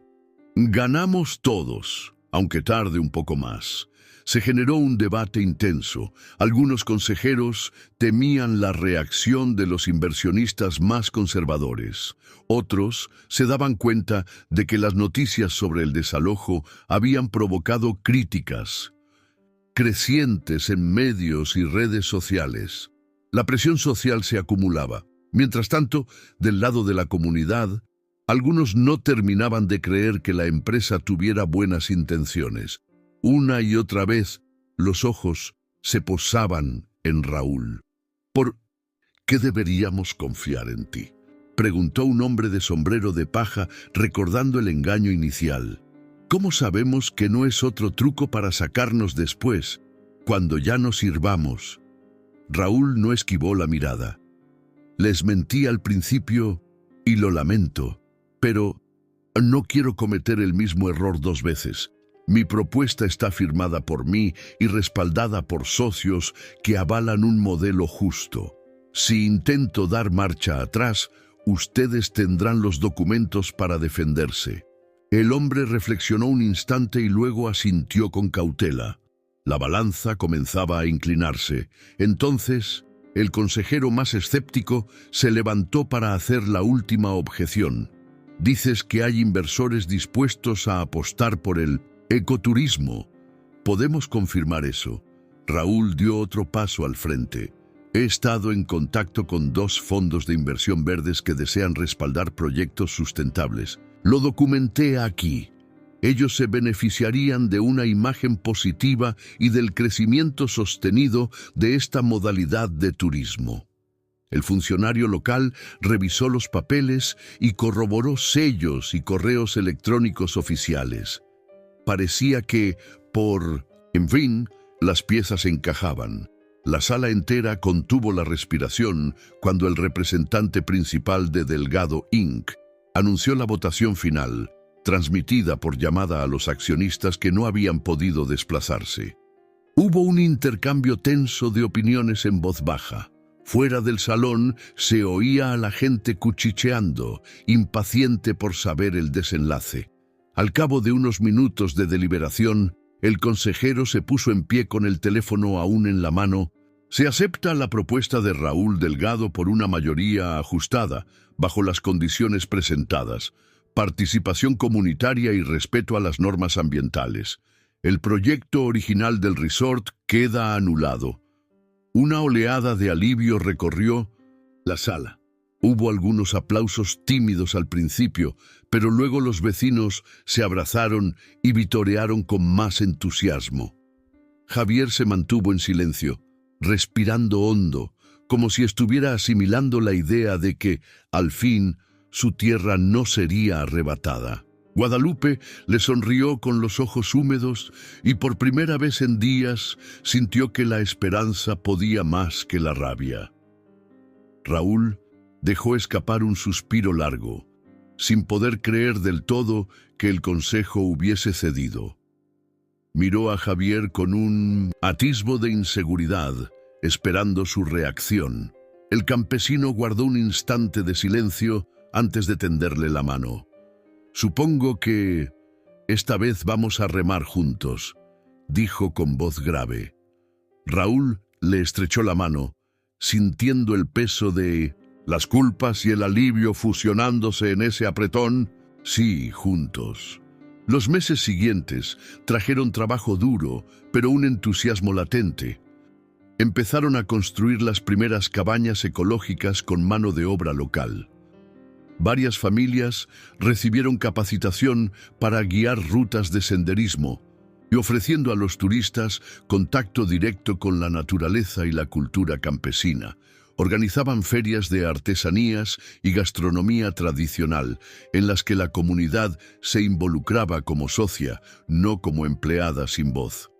Ganamos todos, aunque tarde un poco más. Se generó un debate intenso. Algunos consejeros temían la reacción de los inversionistas más conservadores. Otros se daban cuenta de que las noticias sobre el desalojo habían provocado críticas crecientes en medios y redes sociales. La presión social se acumulaba. Mientras tanto, del lado de la comunidad, algunos no terminaban de creer que la empresa tuviera buenas intenciones. Una y otra vez, los ojos se posaban en Raúl. ¿Por qué deberíamos confiar en ti?, preguntó un hombre de sombrero de paja, recordando el engaño inicial. ¿Cómo sabemos que no es otro truco para sacarnos después, cuando ya no sirvamos? Raúl no esquivó la mirada. Les mentí al principio y lo lamento, pero no quiero cometer el mismo error dos veces. Mi propuesta está firmada por mí y respaldada por socios que avalan un modelo justo. Si intento dar marcha atrás, ustedes tendrán los documentos para defenderse. El hombre reflexionó un instante y luego asintió con cautela. La balanza comenzaba a inclinarse. Entonces, el consejero más escéptico se levantó para hacer la última objeción. Dices que hay inversores dispuestos a apostar por el ecoturismo. ¿Podemos confirmar eso? Raúl dio otro paso al frente. He estado en contacto con 2 fondos de inversión verdes que desean respaldar proyectos sustentables. Lo documenté aquí. Ellos se beneficiarían de una imagen positiva y del crecimiento sostenido de esta modalidad de turismo. El funcionario local revisó los papeles y corroboró sellos y correos electrónicos oficiales. Parecía que, en fin, las piezas encajaban. La sala entera contuvo la respiración cuando el representante principal de Delgado Inc. anunció la votación final, transmitida por llamada a los accionistas que no habían podido desplazarse. Hubo un intercambio tenso de opiniones en voz baja. Fuera del salón se oía a la gente cuchicheando, impaciente por saber el desenlace. Al cabo de unos minutos de deliberación, el consejero se puso en pie con el teléfono aún en la mano. Se acepta la propuesta de Raúl Delgado por una mayoría ajustada, bajo las condiciones presentadas: participación comunitaria y respeto a las normas ambientales. El proyecto original del resort queda anulado. Una oleada de alivio recorrió la sala. Hubo algunos aplausos tímidos al principio, pero luego los vecinos se abrazaron y vitorearon con más entusiasmo. Javier se mantuvo en silencio, respirando hondo, como si estuviera asimilando la idea de que, al fin, su tierra no sería arrebatada. Guadalupe le sonrió con los ojos húmedos y por primera vez en días sintió que la esperanza podía más que la rabia. Raúl dejó escapar un suspiro largo, sin poder creer del todo que el consejo hubiese cedido. Miró a Javier con un atisbo de inseguridad, esperando su reacción. El campesino guardó un instante de silencio antes de tenderle la mano. «Supongo que esta vez vamos a remar juntos», dijo con voz grave. Raúl le estrechó la mano, sintiendo el peso de las culpas y el alivio fusionándose en ese apretón. Sí, juntos. Los meses siguientes trajeron trabajo duro, pero un entusiasmo latente. Empezaron a construir las primeras cabañas ecológicas con mano de obra local. Varias familias recibieron capacitación para guiar rutas de senderismo y ofreciendo a los turistas contacto directo con la naturaleza y la cultura campesina. Organizaban ferias de artesanías y gastronomía tradicional, en las que la comunidad se involucraba como socia, no como empleada sin voz.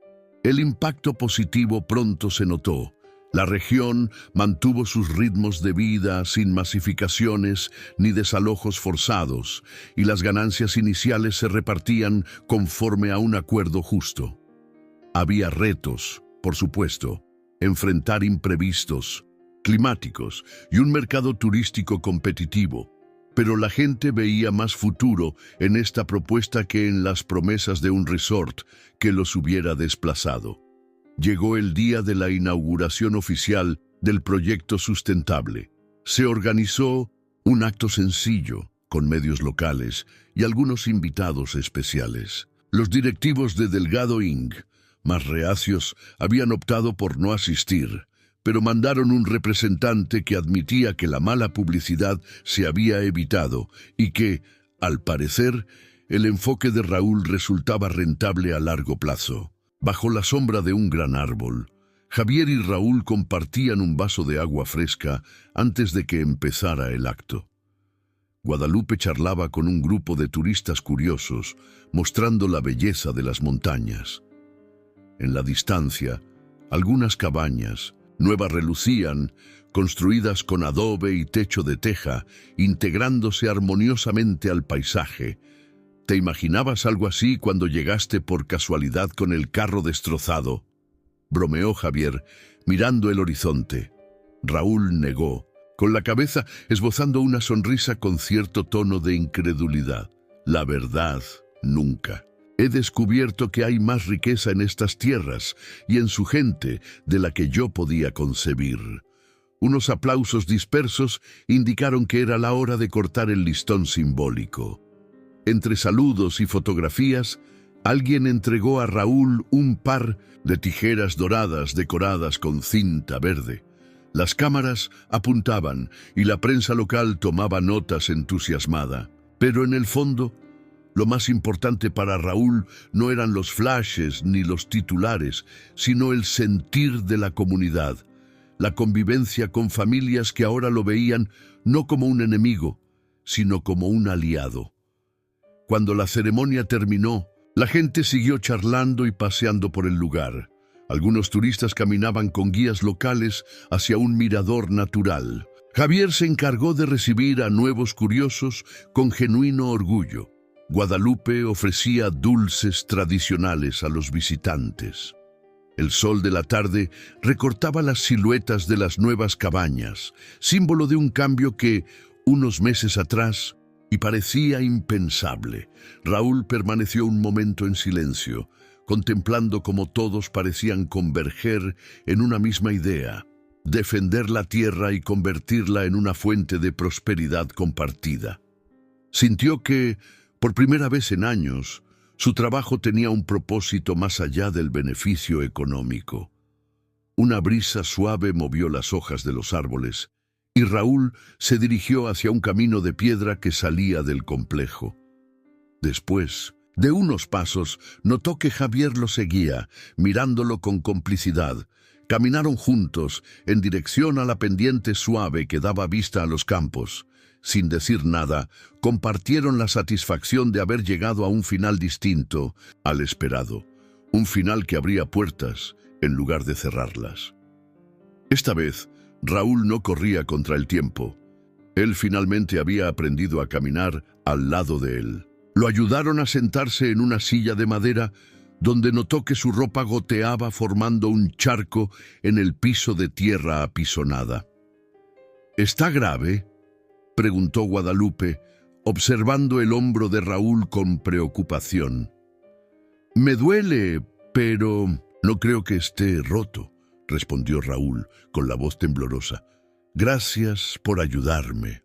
El impacto positivo pronto se notó. La región mantuvo sus ritmos de vida sin masificaciones ni desalojos forzados, y las ganancias iniciales se repartían conforme a un acuerdo justo. Había retos, por supuesto, enfrentar imprevistos climáticos y un mercado turístico competitivo, pero la gente veía más futuro en esta propuesta que en las promesas de un resort que los hubiera desplazado. Llegó el día de la inauguración oficial del proyecto sustentable. Se organizó un acto sencillo, con medios locales y algunos invitados especiales. Los directivos de Delgado Inc., más reacios, habían optado por no asistir, pero mandaron un representante que admitía que la mala publicidad se había evitado y que, al parecer, el enfoque de Raúl resultaba rentable a largo plazo. Bajo la sombra de un gran árbol, Javier y Raúl compartían un vaso de agua fresca antes de que empezara el acto. Guadalupe charlaba con un grupo de turistas curiosos, mostrando la belleza de las montañas. En la distancia, algunas cabañas nuevas relucían, construidas con adobe y techo de teja, integrándose armoniosamente al paisaje. ¿Te imaginabas algo así cuando llegaste por casualidad con el carro destrozado?, bromeó Javier, mirando el horizonte. Raúl negó, con la cabeza esbozando una sonrisa con cierto tono de incredulidad. La verdad, nunca. He descubierto que hay más riqueza en estas tierras y en su gente de la que yo podía concebir. Unos aplausos dispersos indicaron que era la hora de cortar el listón simbólico. Entre saludos y fotografías, alguien entregó a Raúl un par de tijeras doradas decoradas con cinta verde. Las cámaras apuntaban y la prensa local tomaba notas entusiasmada. Pero en el fondo, lo más importante para Raúl no eran los flashes ni los titulares, sino el sentir de la comunidad, la convivencia con familias que ahora lo veían no como un enemigo, sino como un aliado. Cuando la ceremonia terminó, la gente siguió charlando y paseando por el lugar. Algunos turistas caminaban con guías locales hacia un mirador natural. Javier se encargó de recibir a nuevos curiosos con genuino orgullo. Guadalupe ofrecía dulces tradicionales a los visitantes. El sol de la tarde recortaba las siluetas de las nuevas cabañas, símbolo de un cambio que, unos meses atrás, y parecía impensable. Raúl permaneció un momento en silencio, contemplando cómo todos parecían converger en una misma idea: defender la tierra y convertirla en una fuente de prosperidad compartida. Sintió que, por primera vez en años, su trabajo tenía un propósito más allá del beneficio económico. Una brisa suave movió las hojas de los árboles, y Raúl se dirigió hacia un camino de piedra que salía del complejo. Después de unos pasos, notó que Javier lo seguía, mirándolo con complicidad. Caminaron juntos, en dirección a la pendiente suave que daba vista a los campos. Sin decir nada, compartieron la satisfacción de haber llegado a un final distinto al esperado. Un final que abría puertas en lugar de cerrarlas. Esta vez, Raúl no corría contra el tiempo. Él finalmente había aprendido a caminar al lado de él. Lo ayudaron a sentarse en una silla de madera, donde notó que su ropa goteaba formando un charco en el piso de tierra apisonada. ¿Está grave?, preguntó Guadalupe, observando el hombro de Raúl con preocupación. «Me duele, pero no creo que esté roto», respondió Raúl con la voz temblorosa. «Gracias por ayudarme».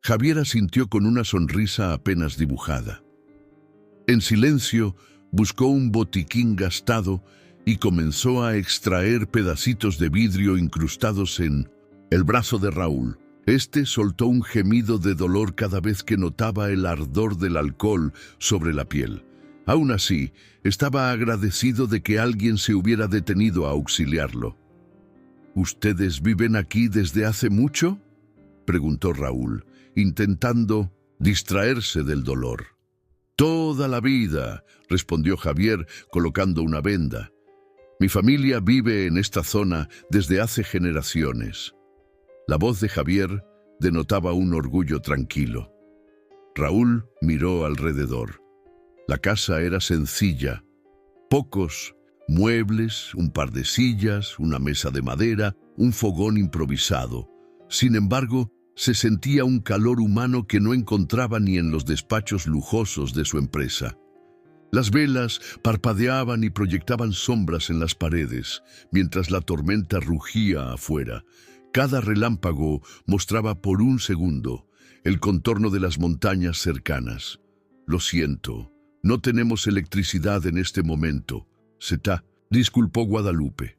Javier asintió con una sonrisa apenas dibujada. En silencio, buscó un botiquín gastado y comenzó a extraer pedacitos de vidrio incrustados en el brazo de Raúl. Este soltó un gemido de dolor cada vez que notaba el ardor del alcohol sobre la piel. Aún así, estaba agradecido de que alguien se hubiera detenido a auxiliarlo. ¿Ustedes viven aquí desde hace mucho?, preguntó Raúl, intentando distraerse del dolor. «Toda la vida», respondió Javier, colocando una venda. «Mi familia vive en esta zona desde hace generaciones». La voz de Javier denotaba un orgullo tranquilo. Raúl miró alrededor. La casa era sencilla. Pocos muebles, un par de sillas, una mesa de madera, un fogón improvisado. Sin embargo, se sentía un calor humano que no encontraba ni en los despachos lujosos de su empresa. Las velas parpadeaban y proyectaban sombras en las paredes, mientras la tormenta rugía afuera. Cada relámpago mostraba por un segundo el contorno de las montañas cercanas. «Lo siento, no tenemos electricidad en este momento», disculpó Guadalupe.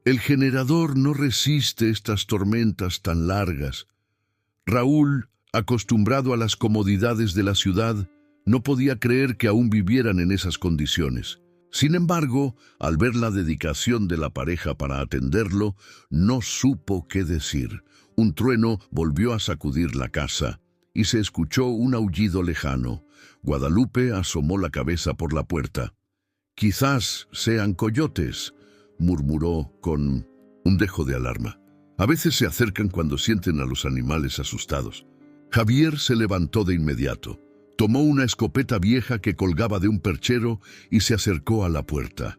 «El generador no resiste estas tormentas tan largas». Raúl, acostumbrado a las comodidades de la ciudad, no podía creer que aún vivieran en esas condiciones. Sin embargo, al ver la dedicación de la pareja para atenderlo, no supo qué decir. Un trueno volvió a sacudir la casa y se escuchó un aullido lejano. Guadalupe asomó la cabeza por la puerta. «Quizás sean coyotes», murmuró con un dejo de alarma. «A veces se acercan cuando sienten a los animales asustados». Javier se levantó de inmediato. Tomó una escopeta vieja que colgaba de un perchero y se acercó a la puerta.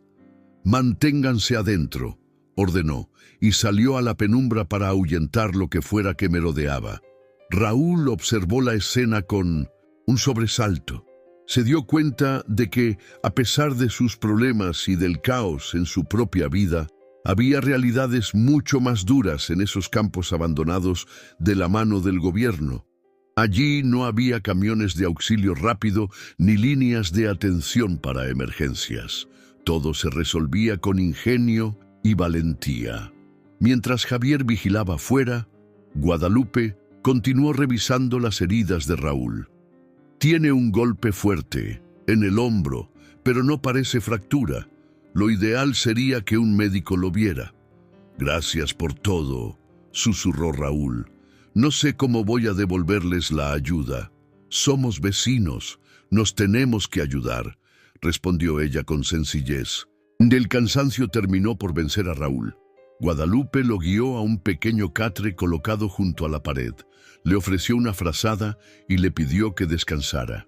«Manténganse adentro», ordenó, y salió a la penumbra para ahuyentar lo que fuera que merodeaba. Raúl observó la escena con un sobresalto. Se dio cuenta de que, a pesar de sus problemas y del caos en su propia vida, había realidades mucho más duras en esos campos abandonados de la mano del gobierno. Allí no había camiones de auxilio rápido ni líneas de atención para emergencias. Todo se resolvía con ingenio y valentía. Mientras Javier vigilaba afuera, Guadalupe continuó revisando las heridas de Raúl. «Tiene un golpe fuerte en el hombro, pero no parece fractura. Lo ideal sería que un médico lo viera». «Gracias por todo», susurró Raúl. «No sé cómo voy a devolverles la ayuda. Somos vecinos, nos tenemos que ayudar», respondió ella con sencillez. El cansancio terminó por vencer a Raúl. Guadalupe lo guió a un pequeño catre colocado junto a la pared. Le ofreció una frazada y le pidió que descansara.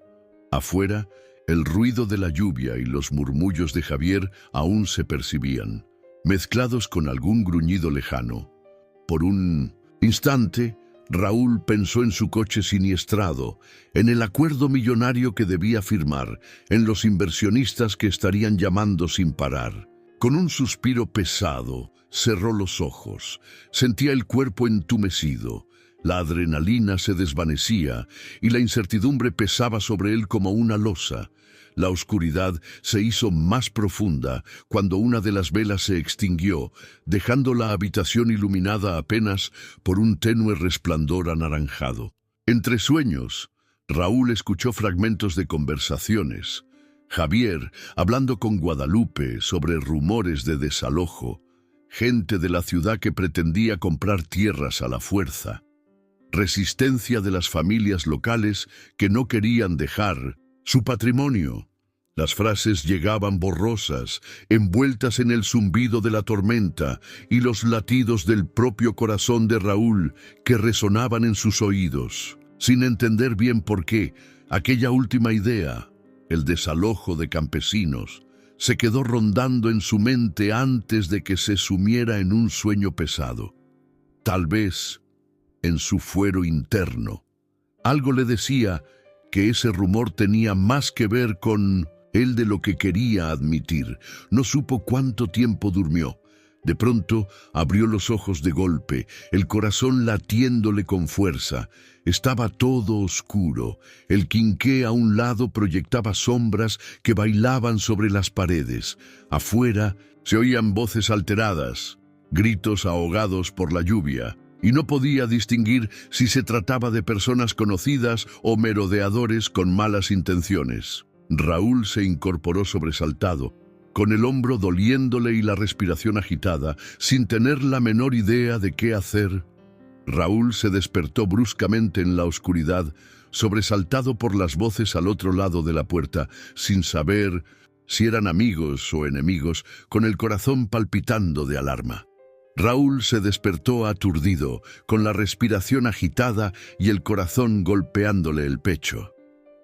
Afuera, el ruido de la lluvia y los murmullos de Javier aún se percibían, mezclados con algún gruñido lejano. Por un instante, Raúl pensó en su coche siniestrado, en el acuerdo millonario que debía firmar, en los inversionistas que estarían llamando sin parar. Con un suspiro pesado, cerró los ojos. Sentía el cuerpo entumecido. La adrenalina se desvanecía y la incertidumbre pesaba sobre él como una losa. La oscuridad se hizo más profunda cuando una de las velas se extinguió, dejando la habitación iluminada apenas por un tenue resplandor anaranjado. Entre sueños, Raúl escuchó fragmentos de conversaciones. Javier hablando con Guadalupe sobre rumores de desalojo, gente de la ciudad que pretendía comprar tierras a la fuerza, resistencia de las familias locales que no querían dejar su patrimonio. Las frases llegaban borrosas, envueltas en el zumbido de la tormenta y los latidos del propio corazón de Raúl que resonaban en sus oídos. Sin entender bien por qué, aquella última idea, el desalojo de campesinos, se quedó rondando en su mente antes de que se sumiera en un sueño pesado. Tal vez, en su fuero interno, algo le decía que ese rumor tenía más que ver con él de lo que quería admitir. No supo cuánto tiempo durmió. De pronto abrió los ojos de golpe, el corazón latiéndole con fuerza. Estaba todo oscuro. El quinqué a un lado proyectaba sombras que bailaban sobre las paredes. Afuera se oían voces alteradas, gritos ahogados por la lluvia. y no podía distinguir si se trataba de personas conocidas o merodeadores con malas intenciones. Raúl se incorporó sobresaltado, con el hombro doliéndole y la respiración agitada, sin tener la menor idea de qué hacer. Raúl se despertó bruscamente en la oscuridad, sobresaltado por las voces al otro lado de la puerta, sin saber si eran amigos o enemigos, con el corazón palpitando de alarma. Raúl se despertó aturdido, con la respiración agitada y el corazón golpeándole el pecho.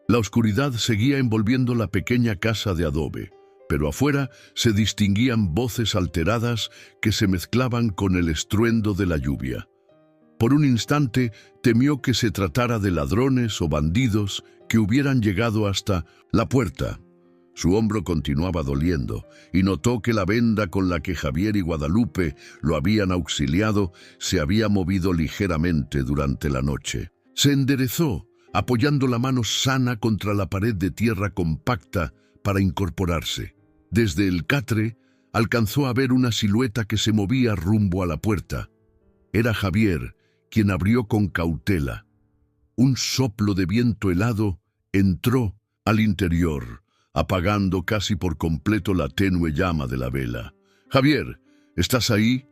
La oscuridad seguía envolviendo la pequeña casa de adobe, pero afuera se distinguían voces alteradas que se mezclaban con el estruendo de la lluvia. Por un instante temió que se tratara de ladrones o bandidos que hubieran llegado hasta la puerta. Su hombro continuaba doliendo y notó que la venda con la que Javier y Guadalupe lo habían auxiliado se había movido ligeramente durante la noche. Se enderezó, apoyando la mano sana contra la pared de tierra compacta para incorporarse. Desde el catre alcanzó a ver una silueta que se movía rumbo a la puerta. Era Javier, quien abrió con cautela. Un soplo de viento helado entró al interior, apagando casi por completo la tenue llama de la vela. «Javier, ¿estás ahí?»,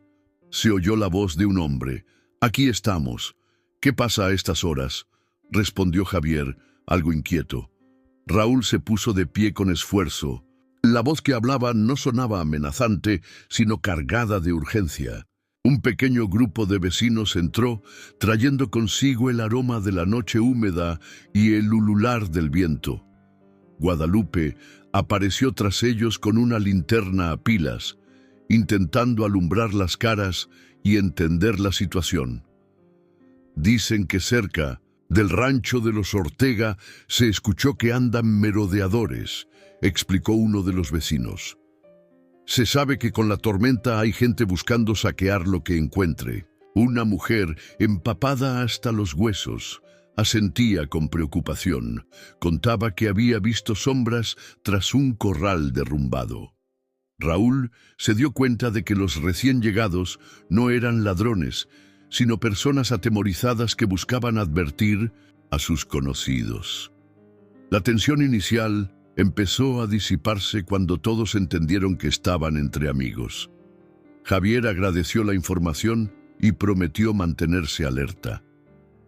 se oyó la voz de un hombre. «Aquí estamos. ¿Qué pasa a estas horas?», respondió Javier, algo inquieto. Raúl se puso de pie con esfuerzo. La voz que hablaba no sonaba amenazante, sino cargada de urgencia. Un pequeño grupo de vecinos entró, trayendo consigo el aroma de la noche húmeda y el ulular del viento. Guadalupe apareció tras ellos con una linterna a pilas, intentando alumbrar las caras y entender la situación. «Dicen que cerca del rancho de los Ortega se escuchó que andan merodeadores», explicó uno de los vecinos. «Se sabe que con la tormenta hay gente buscando saquear lo que encuentre». Una mujer, empapada hasta los huesos, asentía con preocupación. Contaba que había visto sombras tras un corral derrumbado. Raúl se dio cuenta de que los recién llegados no eran ladrones, sino personas atemorizadas que buscaban advertir a sus conocidos. La tensión inicial empezó a disiparse cuando todos entendieron que estaban entre amigos. Javier agradeció la información y prometió mantenerse alerta.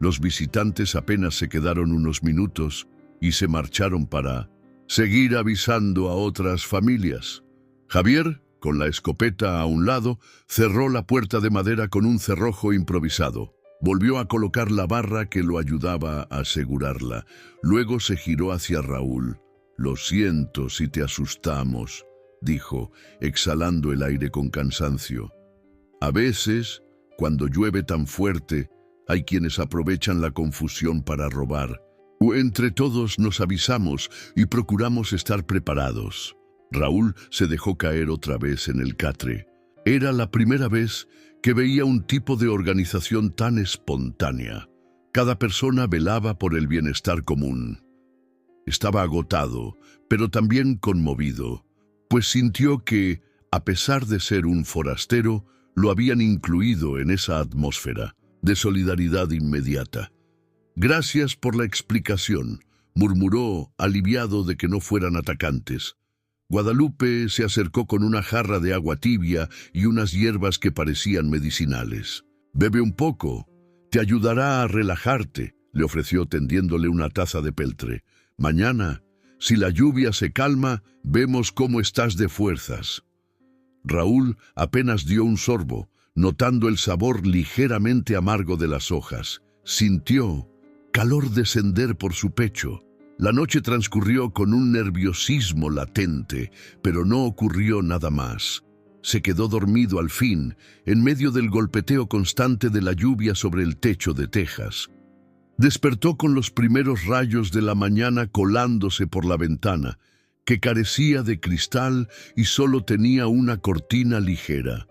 Los visitantes apenas se quedaron unos minutos y se marcharon para seguir avisando a otras familias. Javier, con la escopeta a un lado, cerró la puerta de madera con un cerrojo improvisado. Volvió a colocar la barra que lo ayudaba a asegurarla. Luego se giró hacia Raúl. «Lo siento si te asustamos», dijo, exhalando el aire con cansancio. «A veces, cuando llueve tan fuerte, hay quienes aprovechan la confusión para robar. Entre todos nos avisamos y procuramos estar preparados». Raúl se dejó caer otra vez en el catre. Era la primera vez que veía un tipo de organización tan espontánea. Cada persona velaba por el bienestar común. Estaba agotado, pero también conmovido, pues sintió que, a pesar de ser un forastero, lo habían incluido en esa atmósfera de solidaridad inmediata. «Gracias por la explicación», murmuró, aliviado de que no fueran atacantes. Guadalupe se acercó con una jarra de agua tibia y unas hierbas que parecían medicinales. «Bebe un poco, te ayudará a relajarte», le ofreció tendiéndole una taza de peltre. «Mañana, si la lluvia se calma, vemos cómo estás de fuerzas». Raúl apenas dio un sorbo, notando el sabor ligeramente amargo de las hojas. Sintió calor descender por su pecho. La noche transcurrió con un nerviosismo latente, pero no ocurrió nada más. Se quedó dormido al fin, en medio del golpeteo constante de la lluvia sobre el techo de tejas. Despertó con los primeros rayos de la mañana colándose por la ventana, que carecía de cristal y solo tenía una cortina ligera.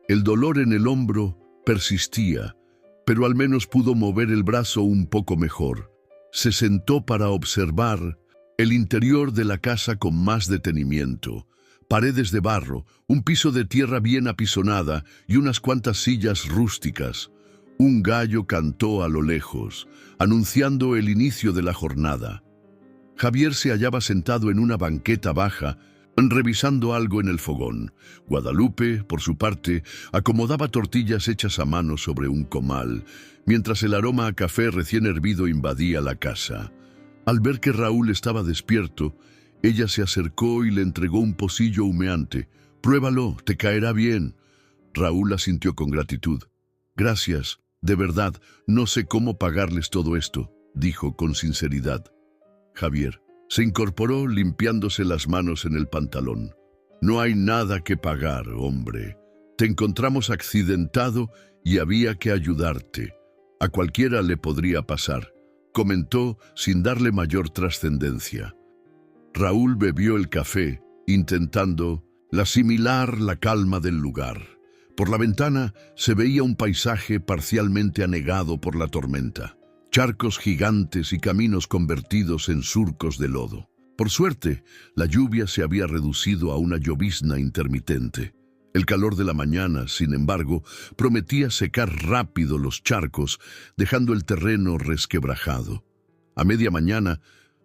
El dolor en el hombro persistía, pero al menos pudo mover el brazo un poco mejor. Se sentó para observar el interior de la casa con más detenimiento. paredes de barro, un piso de tierra bien apisonada y unas cuantas sillas rústicas. Un gallo cantó a lo lejos, anunciando el inicio de la jornada. Javier se hallaba sentado en una banqueta baja, revisando algo en el fogón. Guadalupe, por su parte, acomodaba tortillas hechas a mano sobre un comal, mientras el aroma a café recién hervido invadía la casa. Al ver que Raúl estaba despierto, ella se acercó y le entregó un pocillo humeante. «Pruébalo, te caerá bien». Raúl asintió con gratitud. «Gracias, de verdad, no sé cómo pagarles todo esto», dijo con sinceridad. Javier se incorporó limpiándose las manos en el pantalón. «No hay nada que pagar, hombre. Te encontramos accidentado y había que ayudarte. A cualquiera le podría pasar», comentó sin darle mayor trascendencia. Raúl bebió el café, intentando asimilar la calma del lugar. Por la ventana se veía un paisaje parcialmente anegado por la tormenta. Charcos gigantes y caminos convertidos en surcos de lodo. Por suerte, la lluvia se había reducido a una llovizna intermitente. El calor de la mañana, sin embargo, prometía secar rápido los charcos, dejando el terreno resquebrajado. A media mañana,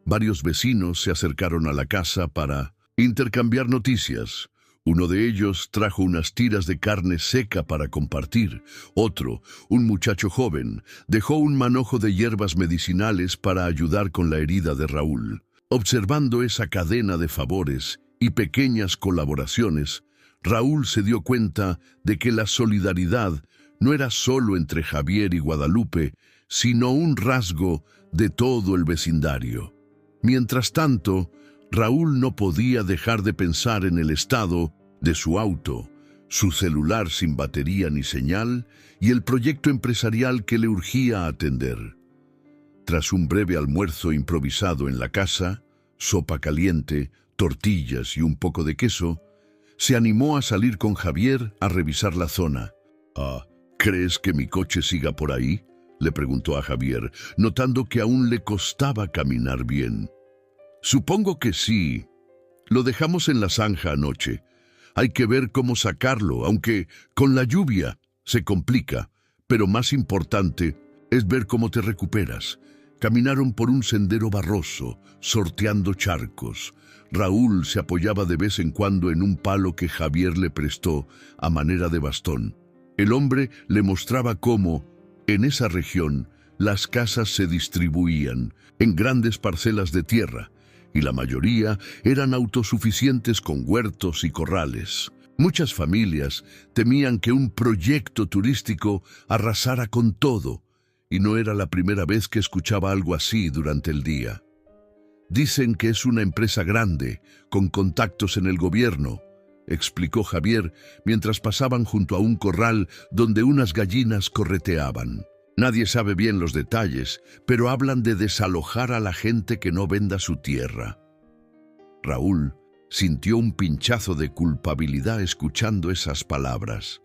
varios vecinos se acercaron a la casa para intercambiar noticias. Uno de ellos trajo unas tiras de carne seca para compartir. Otro, un muchacho joven, dejó un manojo de hierbas medicinales para ayudar con la herida de Raúl. Observando esa cadena de favores y pequeñas colaboraciones, Raúl se dio cuenta de que la solidaridad no era solo entre Javier y Guadalupe, sino un rasgo de todo el vecindario. Mientras tanto, Raúl no podía dejar de pensar en el estado de su auto, su celular sin batería ni señal y el proyecto empresarial que le urgía atender. Tras un breve almuerzo improvisado en la casa, sopa caliente, tortillas y un poco de queso, se animó a salir con Javier a revisar la zona. ¿Crees que mi coche siga por ahí?, le preguntó a Javier, notando que aún le costaba caminar bien. «Supongo que sí. Lo dejamos en la zanja anoche. Hay que ver cómo sacarlo, aunque con la lluvia se complica. Pero más importante es ver cómo te recuperas». Caminaron por un sendero barroso, sorteando charcos. Raúl se apoyaba de vez en cuando en un palo que Javier le prestó a manera de bastón. El hombre le mostraba cómo, en esa región, las casas se distribuían en grandes parcelas de tierra, y la mayoría eran autosuficientes con huertos y corrales. Muchas familias temían que un proyecto turístico arrasara con todo, y no era la primera vez que escuchaba algo así durante el día. «Dicen que es una empresa grande, con contactos en el gobierno», explicó Javier mientras pasaban junto a un corral donde unas gallinas correteaban. «Nadie sabe bien los detalles, pero hablan de desalojar a la gente que no venda su tierra». Raúl sintió un pinchazo de culpabilidad escuchando esas palabras.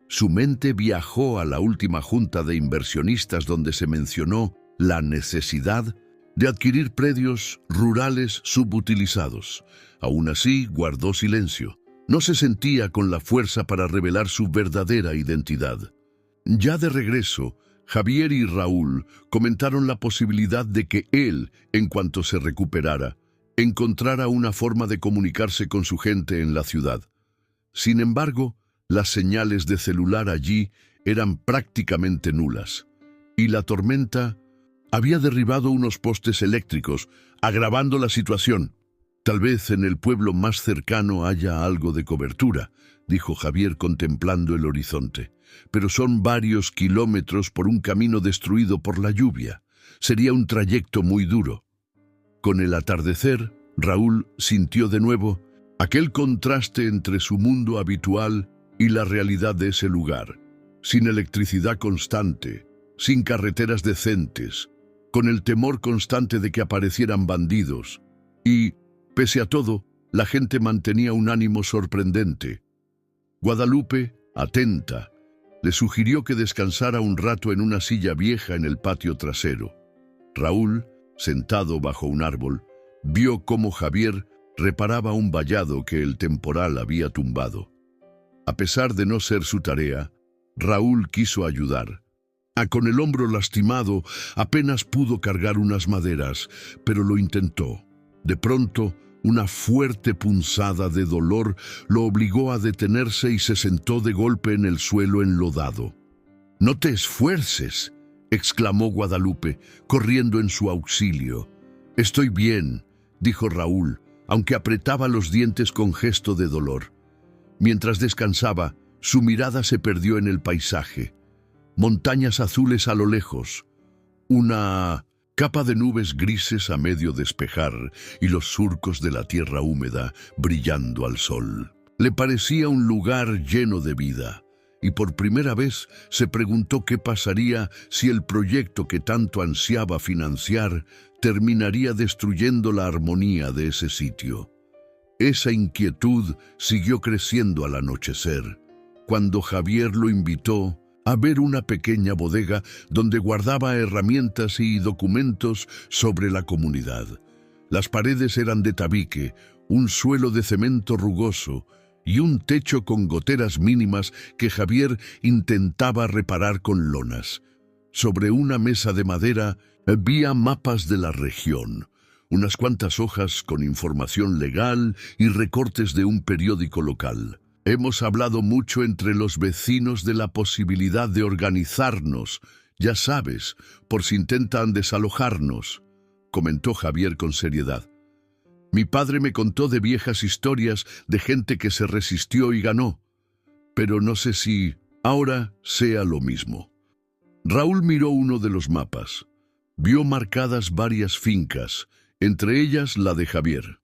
Su mente viajó a la última junta de inversionistas donde se mencionó la necesidad de adquirir predios rurales subutilizados. Aún así, guardó silencio. No se sentía con la fuerza para revelar su verdadera identidad. Ya de regreso, Javier y Raúl comentaron la posibilidad de que él, en cuanto se recuperara, encontrara una forma de comunicarse con su gente en la ciudad. Sin embargo, las señales de celular allí eran prácticamente nulas, y la tormenta había derribado unos postes eléctricos, agravando la situación. «Tal vez en el pueblo más cercano haya algo de cobertura», dijo Javier contemplando el horizonte. «Pero son varios kilómetros por un camino destruido por la lluvia. Sería un trayecto muy duro». Con el atardecer, Raúl sintió de nuevo aquel contraste entre su mundo habitual y la realidad de ese lugar, sin electricidad constante, sin carreteras decentes, con el temor constante de que aparecieran bandidos. Y, pese a todo, la gente mantenía un ánimo sorprendente. Guadalupe, atenta, le sugirió que descansara un rato en una silla vieja en el patio trasero. Raúl, sentado bajo un árbol, vio cómo Javier reparaba un vallado que el temporal había tumbado. A pesar de no ser su tarea, Raúl quiso ayudar. Con el hombro lastimado, apenas pudo cargar unas maderas, pero lo intentó. De pronto, una fuerte punzada de dolor lo obligó a detenerse y se sentó de golpe en el suelo enlodado. «No te esfuerces», exclamó Guadalupe, corriendo en su auxilio. «Estoy bien», dijo Raúl, aunque apretaba los dientes con gesto de dolor. Mientras descansaba, su mirada se perdió en el paisaje. Montañas azules a lo lejos, una capa de nubes grises a medio despejar y los surcos de la tierra húmeda brillando al sol. Le parecía un lugar lleno de vida, y por primera vez se preguntó qué pasaría si el proyecto que tanto ansiaba financiar terminaría destruyendo la armonía de ese sitio. Esa inquietud siguió creciendo al anochecer, cuando Javier lo invitó a ver una pequeña bodega donde guardaba herramientas y documentos sobre la comunidad. Las paredes eran de tabique, un suelo de cemento rugoso y un techo con goteras mínimas que Javier intentaba reparar con lonas. Sobre una mesa de madera había mapas de la región, unas cuantas hojas con información legal y recortes de un periódico local. Hemos hablado mucho entre los vecinos de la posibilidad de organizarnos, ya sabes, por si intentan desalojarnos, comentó Javier con seriedad. Mi padre me contó de viejas historias de gente que se resistió y ganó, pero no sé si ahora sea lo mismo. Raúl miró uno de los mapas. Vio marcadas varias fincas, entre ellas la de Javier.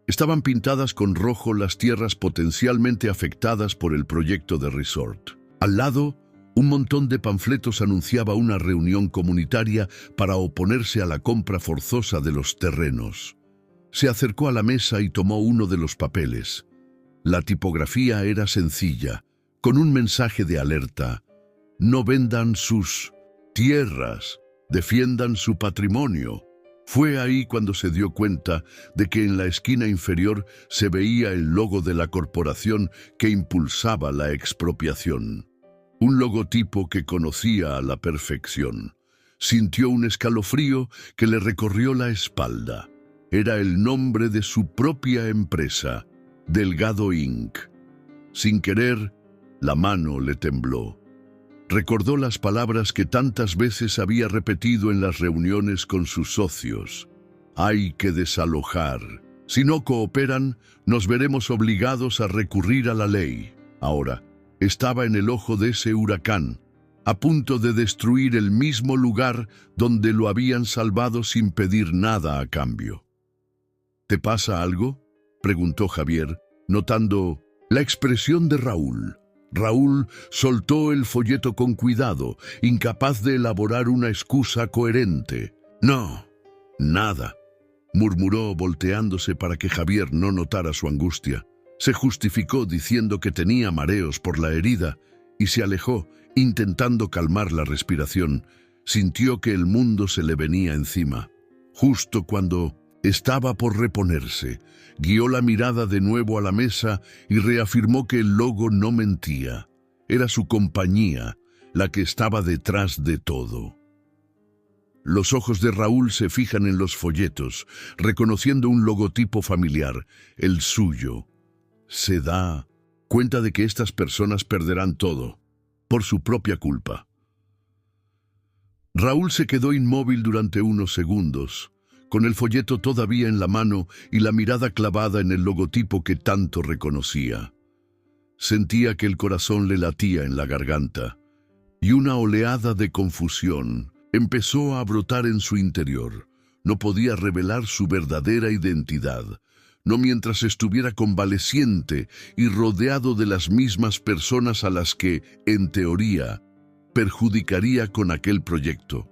Estaban pintadas con rojo las tierras potencialmente afectadas por el proyecto de resort. Al lado, un montón de panfletos anunciaba una reunión comunitaria para oponerse a la compra forzosa de los terrenos. Se acercó a la mesa y tomó uno de los papeles. La tipografía era sencilla, con un mensaje de alerta. No vendan sus tierras, defiendan su patrimonio. Fue ahí cuando se dio cuenta de que en la esquina inferior se veía el logo de la corporación que impulsaba la expropiación. Un logotipo que conocía a la perfección. Sintió un escalofrío que le recorrió la espalda. Era el nombre de su propia empresa, Delgado Inc. Sin querer, la mano le tembló. Recordó las palabras que tantas veces había repetido en las reuniones con sus socios. Hay que desalojar. Si no cooperan, nos veremos obligados a recurrir a la ley. Ahora, estaba en el ojo de ese huracán, a punto de destruir el mismo lugar donde lo habían salvado sin pedir nada a cambio. ¿Te pasa algo?, preguntó Javier, notando la expresión de Raúl. Raúl soltó el folleto con cuidado, incapaz de elaborar una excusa coherente. «No, nada», murmuró volteándose para que Javier no notara su angustia. Se justificó diciendo que tenía mareos por la herida y se alejó, intentando calmar la respiración. Sintió que el mundo se le venía encima. Justo cuando estaba por reponerse, guió la mirada de nuevo a la mesa y reafirmó que el logo no mentía. Era su compañía la que estaba detrás de todo. Los ojos de Raúl se fijan en los folletos, reconociendo un logotipo familiar, el suyo. Se da cuenta de que estas personas perderán todo, por su propia culpa. Raúl se quedó inmóvil durante unos segundos, con el folleto todavía en la mano y la mirada clavada en el logotipo que tanto reconocía. Sentía que el corazón le latía en la garganta, y una oleada de confusión empezó a brotar en su interior. No podía revelar su verdadera identidad, no mientras estuviera convaleciente y rodeado de las mismas personas a las que, en teoría, perjudicaría con aquel proyecto.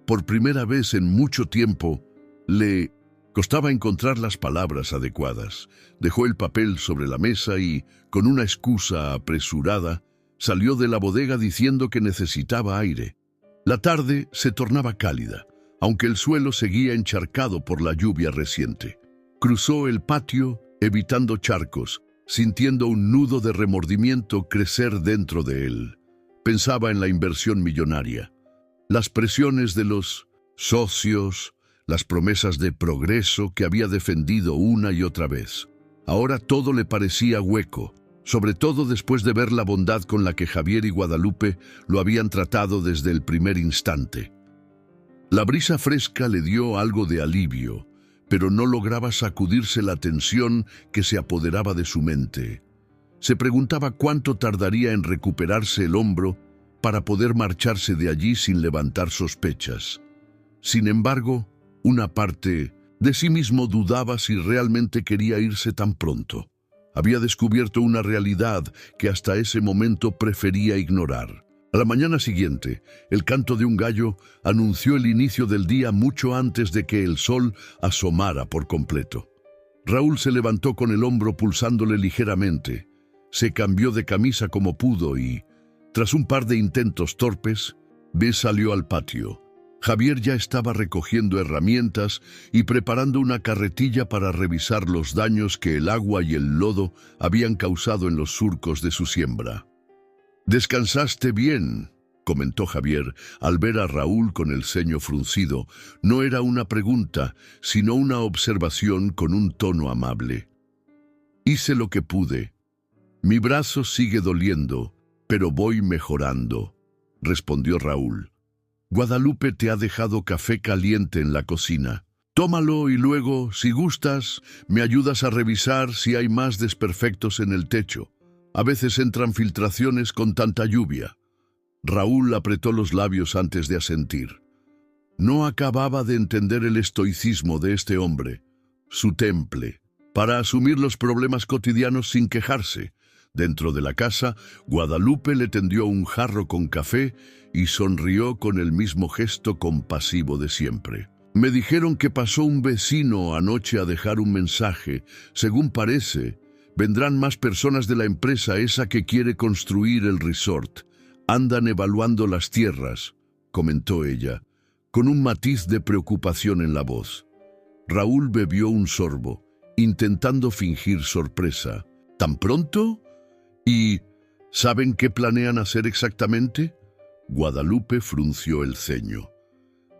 Por primera vez en mucho tiempo, le costaba encontrar las palabras adecuadas. Dejó el papel sobre la mesa y, con una excusa apresurada, salió de la bodega diciendo que necesitaba aire. La tarde se tornaba cálida, aunque el suelo seguía encharcado por la lluvia reciente. Cruzó el patio, evitando charcos, sintiendo un nudo de remordimiento crecer dentro de él. Pensaba en la inversión millonaria, las presiones de los socios, las promesas de progreso que había defendido una y otra vez. Ahora todo le parecía hueco, sobre todo después de ver la bondad con la que Javier y Guadalupe lo habían tratado desde el primer instante. La brisa fresca le dio algo de alivio, pero no lograba sacudirse la tensión que se apoderaba de su mente. Se preguntaba cuánto tardaría en recuperarse el hombro para poder marcharse de allí sin levantar sospechas. Sin embargo, una parte de sí mismo dudaba si realmente quería irse tan pronto. Había descubierto una realidad que hasta ese momento prefería ignorar. A la mañana siguiente, el canto de un gallo anunció el inicio del día mucho antes de que el sol asomara por completo. Raúl se levantó con el hombro pulsándole ligeramente. Se cambió de camisa como pudo y, tras un par de intentos torpes, salió al patio. Javier ya estaba recogiendo herramientas y preparando una carretilla para revisar los daños que el agua y el lodo habían causado en los surcos de su siembra. «¿Descansaste bien?», comentó Javier al ver a Raúl con el ceño fruncido. No era una pregunta, sino una observación con un tono amable. «Hice lo que pude. Mi brazo sigue doliendo, pero voy mejorando», respondió Raúl. «Guadalupe te ha dejado café caliente en la cocina. Tómalo y luego, si gustas, me ayudas a revisar si hay más desperfectos en el techo. A veces entran filtraciones con tanta lluvia». Raúl apretó los labios antes de asentir. No acababa de entender el estoicismo de este hombre, su temple, para asumir los problemas cotidianos sin quejarse. Dentro de la casa, Guadalupe le tendió un jarro con café y sonrió con el mismo gesto compasivo de siempre. «Me dijeron que pasó un vecino anoche a dejar un mensaje. Según parece, vendrán más personas de la empresa esa que quiere construir el resort. Andan evaluando las tierras», comentó ella, con un matiz de preocupación en la voz. Raúl bebió un sorbo, intentando fingir sorpresa. «¿Tan pronto? ¿Y saben qué planean hacer exactamente?». Guadalupe frunció el ceño.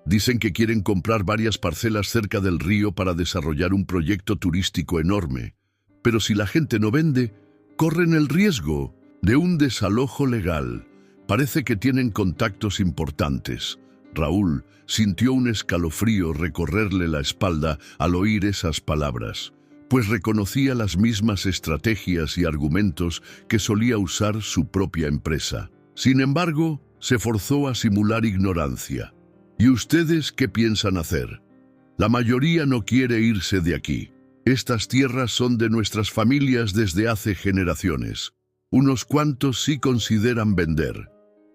«Dicen que quieren comprar varias parcelas cerca del río para desarrollar un proyecto turístico enorme. Pero si la gente no vende, corren el riesgo de un desalojo legal. Parece que tienen contactos importantes». Raúl sintió un escalofrío recorrerle la espalda al oír esas palabras, pues reconocía las mismas estrategias y argumentos que solía usar su propia empresa. Sin embargo, se forzó a simular ignorancia. «¿Y ustedes qué piensan hacer? La mayoría no quiere irse de aquí. Estas tierras son de nuestras familias desde hace generaciones. Unos cuantos sí consideran vender,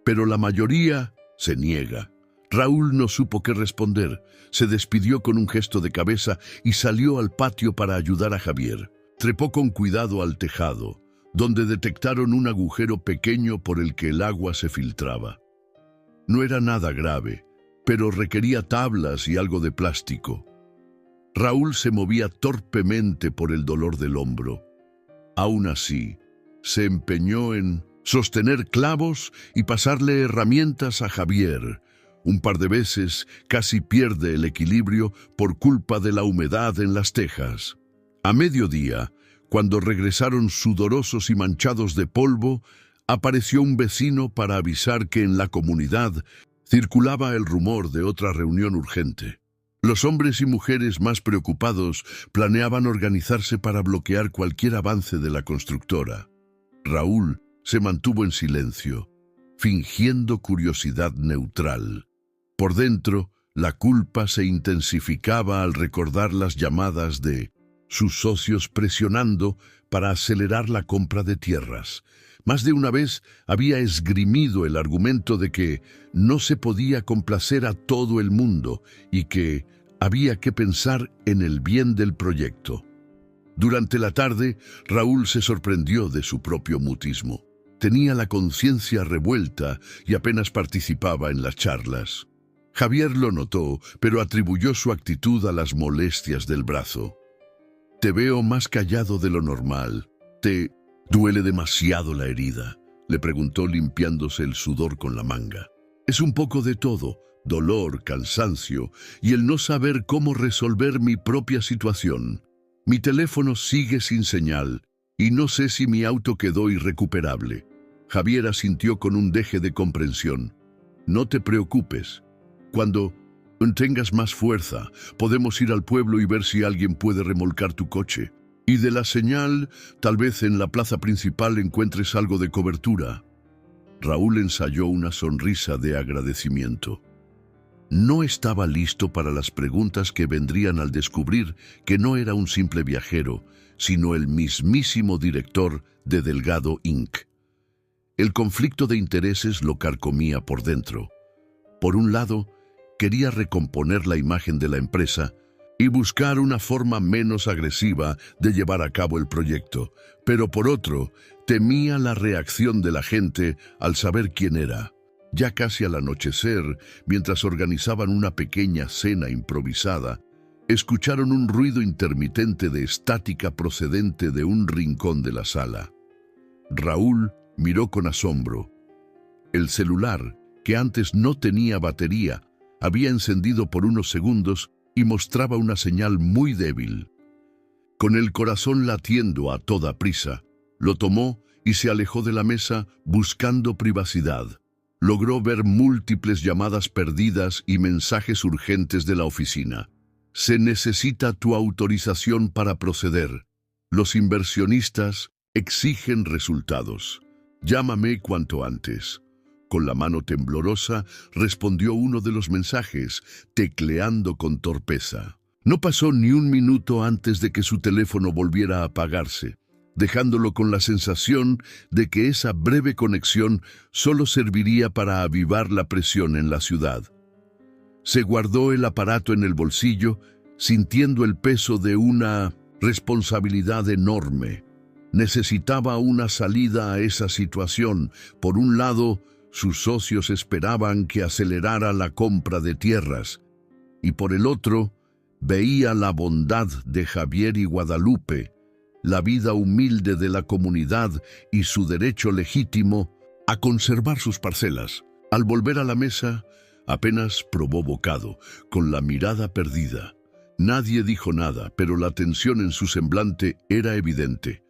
pero la mayoría se niega». Raúl no supo qué responder. Se despidió con un gesto de cabeza y salió al patio para ayudar a Javier. Trepó con cuidado al tejado, donde detectaron un agujero pequeño por el que el agua se filtraba. No era nada grave, pero requería tablas y algo de plástico. Raúl se movía torpemente por el dolor del hombro. Aún así, se empeñó en sostener clavos y pasarle herramientas a Javier. Un par de veces casi pierde el equilibrio por culpa de la humedad en las tejas. A mediodía, cuando regresaron sudorosos y manchados de polvo, apareció un vecino para avisar que en la comunidad circulaba el rumor de otra reunión urgente. Los hombres y mujeres más preocupados planeaban organizarse para bloquear cualquier avance de la constructora. Raúl se mantuvo en silencio, fingiendo curiosidad neutral. Por dentro, la culpa se intensificaba al recordar las llamadas de sus socios presionando para acelerar la compra de tierras. Más de una vez había esgrimido el argumento de que no se podía complacer a todo el mundo y que había que pensar en el bien del proyecto. Durante la tarde, Raúl se sorprendió de su propio mutismo. Tenía la conciencia revuelta y apenas participaba en las charlas. Javier lo notó, pero atribuyó su actitud a las molestias del brazo. Te veo más callado de lo normal. ¿Te duele demasiado la herida?, le preguntó limpiándose el sudor con la manga. Es un poco de todo, dolor, cansancio y el no saber cómo resolver mi propia situación. Mi teléfono sigue sin señal y no sé si mi auto quedó irrecuperable. Javier asintió con un deje de comprensión. No te preocupes. Cuando tengas más fuerza, podemos ir al pueblo y ver si alguien puede remolcar tu coche. Y de la señal, tal vez en la plaza principal encuentres algo de cobertura. Raúl ensayó una sonrisa de agradecimiento. No estaba listo para las preguntas que vendrían al descubrir que no era un simple viajero, sino el mismísimo director de Delgado Inc. El conflicto de intereses lo carcomía por dentro. Por un lado, quería recomponer la imagen de la empresa y buscar una forma menos agresiva de llevar a cabo el proyecto, pero por otro, temía la reacción de la gente al saber quién era. Ya casi al anochecer, mientras organizaban una pequeña cena improvisada, escucharon un ruido intermitente de estática procedente de un rincón de la sala. Raúl miró con asombro. El celular, que antes no tenía batería, había encendido por unos segundos y mostraba una señal muy débil. Con el corazón latiendo a toda prisa, lo tomó y se alejó de la mesa buscando privacidad. Logró ver múltiples llamadas perdidas y mensajes urgentes de la oficina. Se necesita tu autorización para proceder. Los inversionistas exigen resultados. Llámame cuanto antes. Con la mano temblorosa respondió uno de los mensajes, tecleando con torpeza. No pasó ni un minuto antes de que su teléfono volviera a apagarse, dejándolo con la sensación de que esa breve conexión solo serviría para avivar la presión en la ciudad. Se guardó el aparato en el bolsillo, sintiendo el peso de una responsabilidad enorme. Necesitaba una salida a esa situación. Por un lado, sus socios esperaban que acelerara la compra de tierras, y por el otro, veía la bondad de Javier y Guadalupe, la vida humilde de la comunidad y su derecho legítimo a conservar sus parcelas. Al volver a la mesa, apenas probó bocado, con la mirada perdida. Nadie dijo nada, pero la tensión en su semblante era evidente.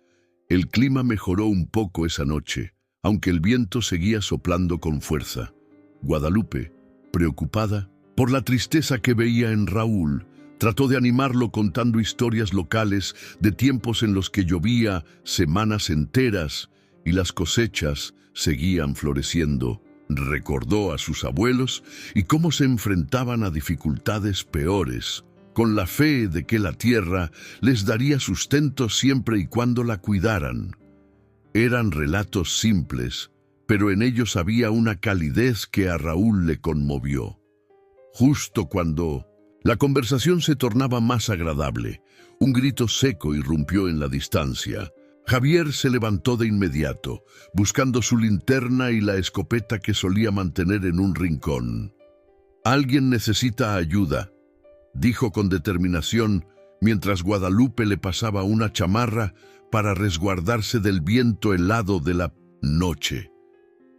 El clima mejoró un poco esa noche, aunque el viento seguía soplando con fuerza. Guadalupe, preocupada por la tristeza que veía en Raúl, trató de animarlo contando historias locales de tiempos en los que llovía semanas enteras y las cosechas seguían floreciendo. Recordó a sus abuelos y cómo se enfrentaban a dificultades peores, con la fe de que la tierra les daría sustento siempre y cuando la cuidaran. Eran relatos simples, pero en ellos había una calidez que a Raúl le conmovió. Justo cuando la conversación se tornaba más agradable, un grito seco irrumpió en la distancia. Javier se levantó de inmediato, buscando su linterna y la escopeta que solía mantener en un rincón. «Alguien necesita ayuda», dijo con determinación, mientras Guadalupe le pasaba una chamarra para resguardarse del viento helado de la noche.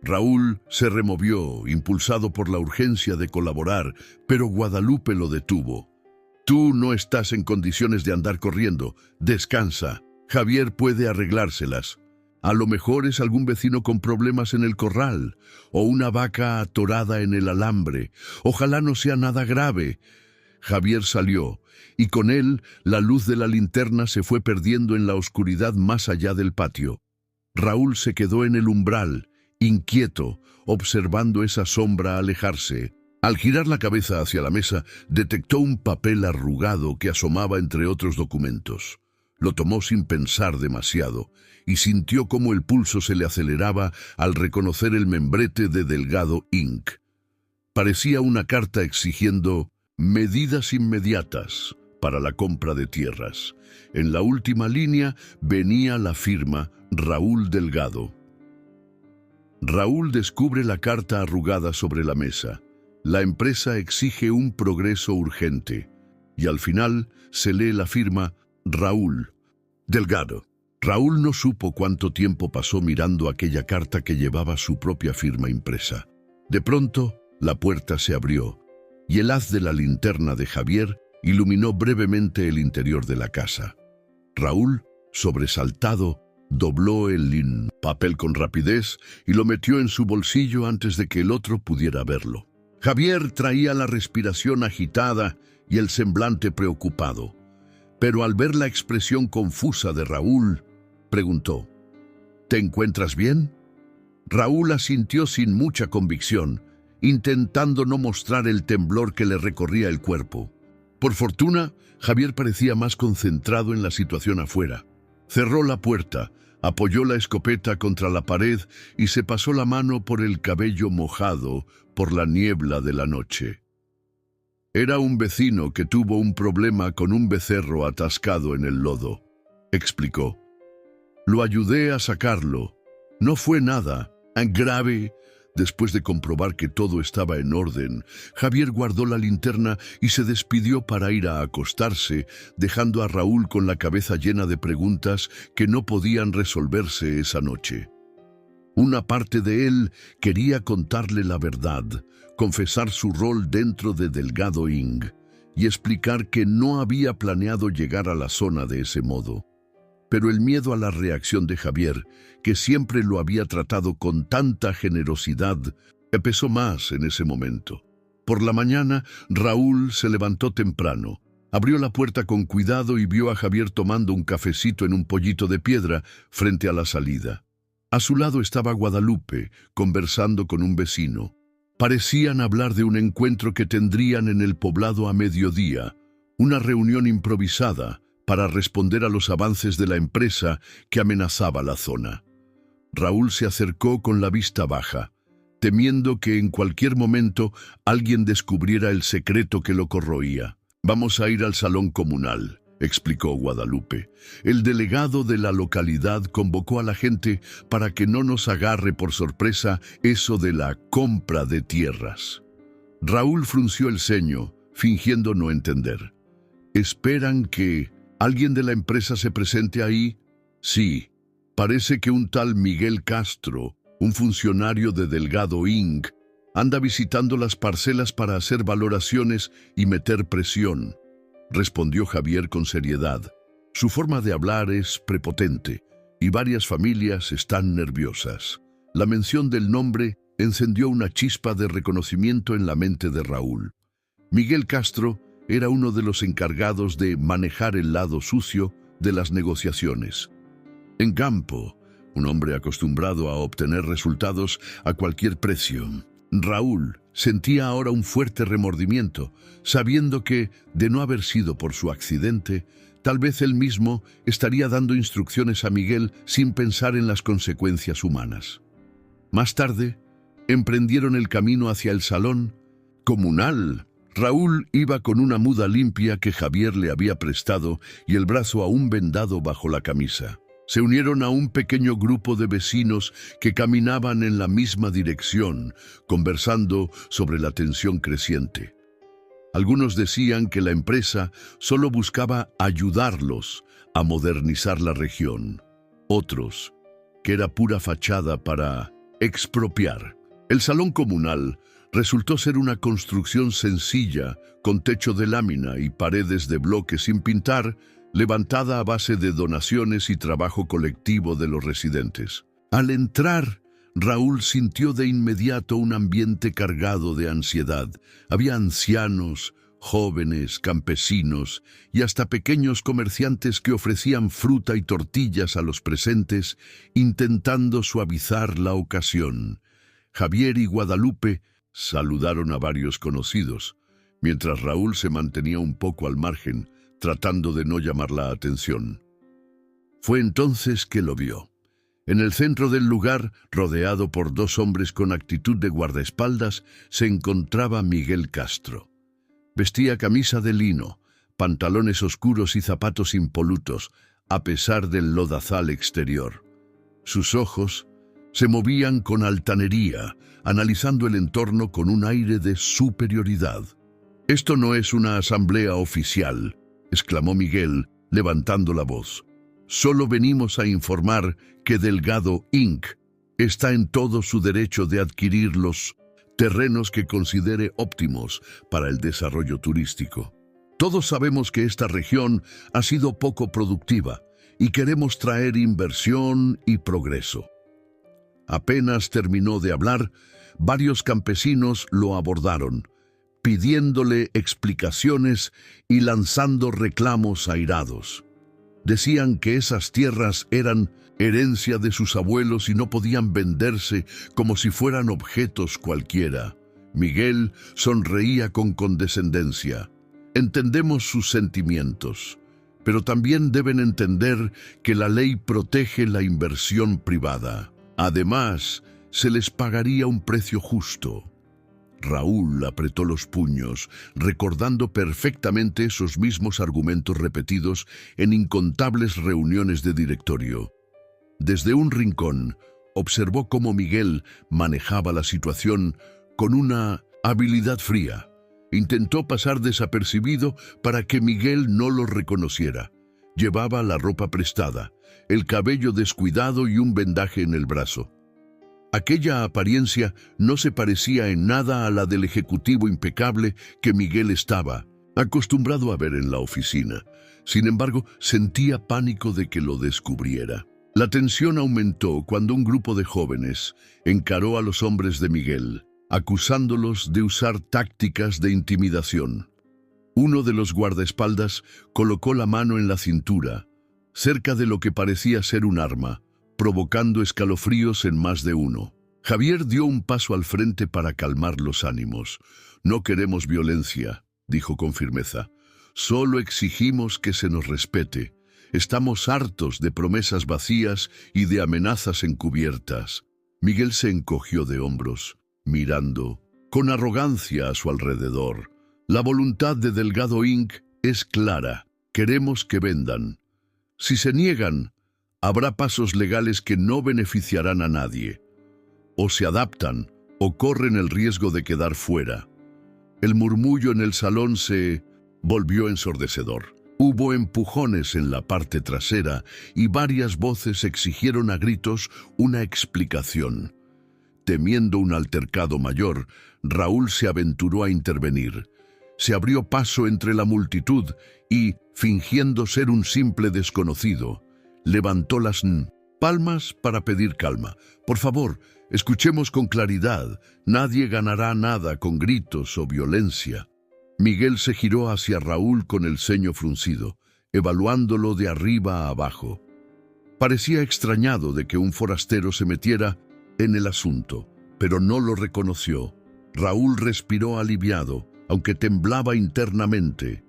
Raúl se removió, impulsado por la urgencia de colaborar, pero Guadalupe lo detuvo. «Tú no estás en condiciones de andar corriendo. Descansa. Javier puede arreglárselas. A lo mejor es algún vecino con problemas en el corral, o una vaca atorada en el alambre. Ojalá no sea nada grave». Javier salió, y con él la luz de la linterna se fue perdiendo en la oscuridad más allá del patio. Raúl se quedó en el umbral, inquieto, observando esa sombra alejarse. Al girar la cabeza hacia la mesa, detectó un papel arrugado que asomaba entre otros documentos. Lo tomó sin pensar demasiado, y sintió cómo el pulso se le aceleraba al reconocer el membrete de Delgado Inc. Parecía una carta exigiendo medidas inmediatas para la compra de tierras. En la última línea venía la firma Raúl Delgado. Raúl descubre la carta arrugada sobre la mesa. La empresa exige un progreso urgente. Y al final se lee la firma Raúl. Delgado. Raúl no supo cuánto tiempo pasó mirando aquella carta que llevaba su propia firma impresa. De pronto, la puerta se abrió y el haz de la linterna de Javier iluminó brevemente el interior de la casa. Raúl, sobresaltado, dobló el papel con rapidez y lo metió en su bolsillo antes de que el otro pudiera verlo. Javier traía la respiración agitada y el semblante preocupado, pero al ver la expresión confusa de Raúl, preguntó: ¿Te encuentras bien? Raúl asintió sin mucha convicción, intentando no mostrar el temblor que le recorría el cuerpo. Por fortuna, Javier parecía más concentrado en la situación afuera. Cerró la puerta, apoyó la escopeta contra la pared y se pasó la mano por el cabello mojado por la niebla de la noche. Era un vecino que tuvo un problema con un becerro atascado en el lodo, explicó. Lo ayudé a sacarlo. No fue nada grave. Después de comprobar que todo estaba en orden, Javier guardó la linterna y se despidió para ir a acostarse, dejando a Raúl con la cabeza llena de preguntas que no podían resolverse esa noche. Una parte de él quería contarle la verdad, confesar su rol dentro de Delgado Inc. y explicar que no había planeado llegar a la zona de ese modo. Pero el miedo a la reacción de Javier, que siempre lo había tratado con tanta generosidad, pesó más en ese momento. Por la mañana, Raúl se levantó temprano, abrió la puerta con cuidado y vio a Javier tomando un cafecito en un pollito de piedra frente a la salida. A su lado estaba Guadalupe, conversando con un vecino. Parecían hablar de un encuentro que tendrían en el poblado a mediodía, una reunión improvisada para responder a los avances de la empresa que amenazaba la zona. Raúl se acercó con la vista baja, temiendo que en cualquier momento alguien descubriera el secreto que lo corroía. «Vamos a ir al salón comunal», explicó Guadalupe. «El delegado de la localidad convocó a la gente para que no nos agarre por sorpresa eso de la compra de tierras». Raúl frunció el ceño, fingiendo no entender. «¿Esperan que alguien de la empresa se presente ahí?» «Sí, parece que un tal Miguel Castro, un funcionario de Delgado Inc., anda visitando las parcelas para hacer valoraciones y meter presión», respondió Javier con seriedad. Su forma de hablar es prepotente y varias familias están nerviosas. La mención del nombre encendió una chispa de reconocimiento en la mente de Raúl. Miguel Castro era uno de los encargados de manejar el lado sucio de las negociaciones. En campo, un hombre acostumbrado a obtener resultados a cualquier precio. Raúl sentía ahora un fuerte remordimiento, sabiendo que, de no haber sido por su accidente, tal vez él mismo estaría dando instrucciones a Miguel sin pensar en las consecuencias humanas. Más tarde, emprendieron el camino hacia el salón comunal. Raúl iba con una muda limpia que Javier le había prestado y el brazo aún vendado bajo la camisa. Se unieron a un pequeño grupo de vecinos que caminaban en la misma dirección, conversando sobre la tensión creciente. Algunos decían que la empresa solo buscaba ayudarlos a modernizar la región. Otros, que era pura fachada para expropiar. El salón comunal resultó ser una construcción sencilla, con techo de lámina y paredes de bloque sin pintar, levantada a base de donaciones y trabajo colectivo de los residentes. Al entrar, Raúl sintió de inmediato un ambiente cargado de ansiedad. Había ancianos, jóvenes, campesinos y hasta pequeños comerciantes que ofrecían fruta y tortillas a los presentes, intentando suavizar la ocasión. Javier y Guadalupe saludaron a varios conocidos, mientras Raúl se mantenía un poco al margen, tratando de no llamar la atención. Fue entonces que lo vio. En el centro del lugar, rodeado por dos hombres con actitud de guardaespaldas, se encontraba Miguel Castro. Vestía camisa de lino, pantalones oscuros y zapatos impolutos, a pesar del lodazal exterior. Sus ojos se movían con altanería, analizando el entorno con un aire de superioridad. «Esto no es una asamblea oficial», exclamó Miguel, levantando la voz. Solo venimos a informar que Delgado Inc. está en todo su derecho de adquirir los terrenos que considere óptimos para el desarrollo turístico. Todos sabemos que esta región ha sido poco productiva y queremos traer inversión y progreso. Apenas terminó de hablar, varios campesinos lo abordaron, pidiéndole explicaciones y lanzando reclamos airados. Decían que esas tierras eran herencia de sus abuelos y no podían venderse como si fueran objetos cualquiera. Miguel sonreía con condescendencia. Entendemos sus sentimientos, pero también deben entender que la ley protege la inversión privada. Además, se les pagaría un precio justo. Raúl apretó los puños, recordando perfectamente esos mismos argumentos repetidos en incontables reuniones de directorio. Desde un rincón, observó cómo Miguel manejaba la situación con una habilidad fría. Intentó pasar desapercibido para que Miguel no lo reconociera. Llevaba la ropa prestada, el cabello descuidado y un vendaje en el brazo. Aquella apariencia no se parecía en nada a la del ejecutivo impecable que Miguel estaba acostumbrado a ver en la oficina. Sin embargo, sentía pánico de que lo descubriera. La tensión aumentó cuando un grupo de jóvenes encaró a los hombres de Miguel, acusándolos de usar tácticas de intimidación. Uno de los guardaespaldas colocó la mano en la cintura, cerca de lo que parecía ser un arma, provocando escalofríos en más de uno. Javier dio un paso al frente para calmar los ánimos. No queremos violencia, dijo con firmeza. Solo exigimos que se nos respete. Estamos hartos de promesas vacías y de amenazas encubiertas. Miguel se encogió de hombros, mirando con arrogancia a su alrededor. La voluntad de Delgado Inc. es clara. Queremos que vendan. Si se niegan, habrá pasos legales que no beneficiarán a nadie. O se adaptan o corren el riesgo de quedar fuera. El murmullo en el salón se volvió ensordecedor. Hubo empujones en la parte trasera y varias voces exigieron a gritos una explicación. Temiendo un altercado mayor, Raúl se aventuró a intervenir. Se abrió paso entre la multitud y, fingiendo ser un simple desconocido, levantó las palmas para pedir calma. Por favor, escuchemos con claridad. Nadie ganará nada con gritos o violencia. Miguel se giró hacia Raúl con el ceño fruncido, evaluándolo de arriba a abajo. Parecía extrañado de que un forastero se metiera en el asunto, pero no lo reconoció. Raúl respiró aliviado, aunque temblaba internamente.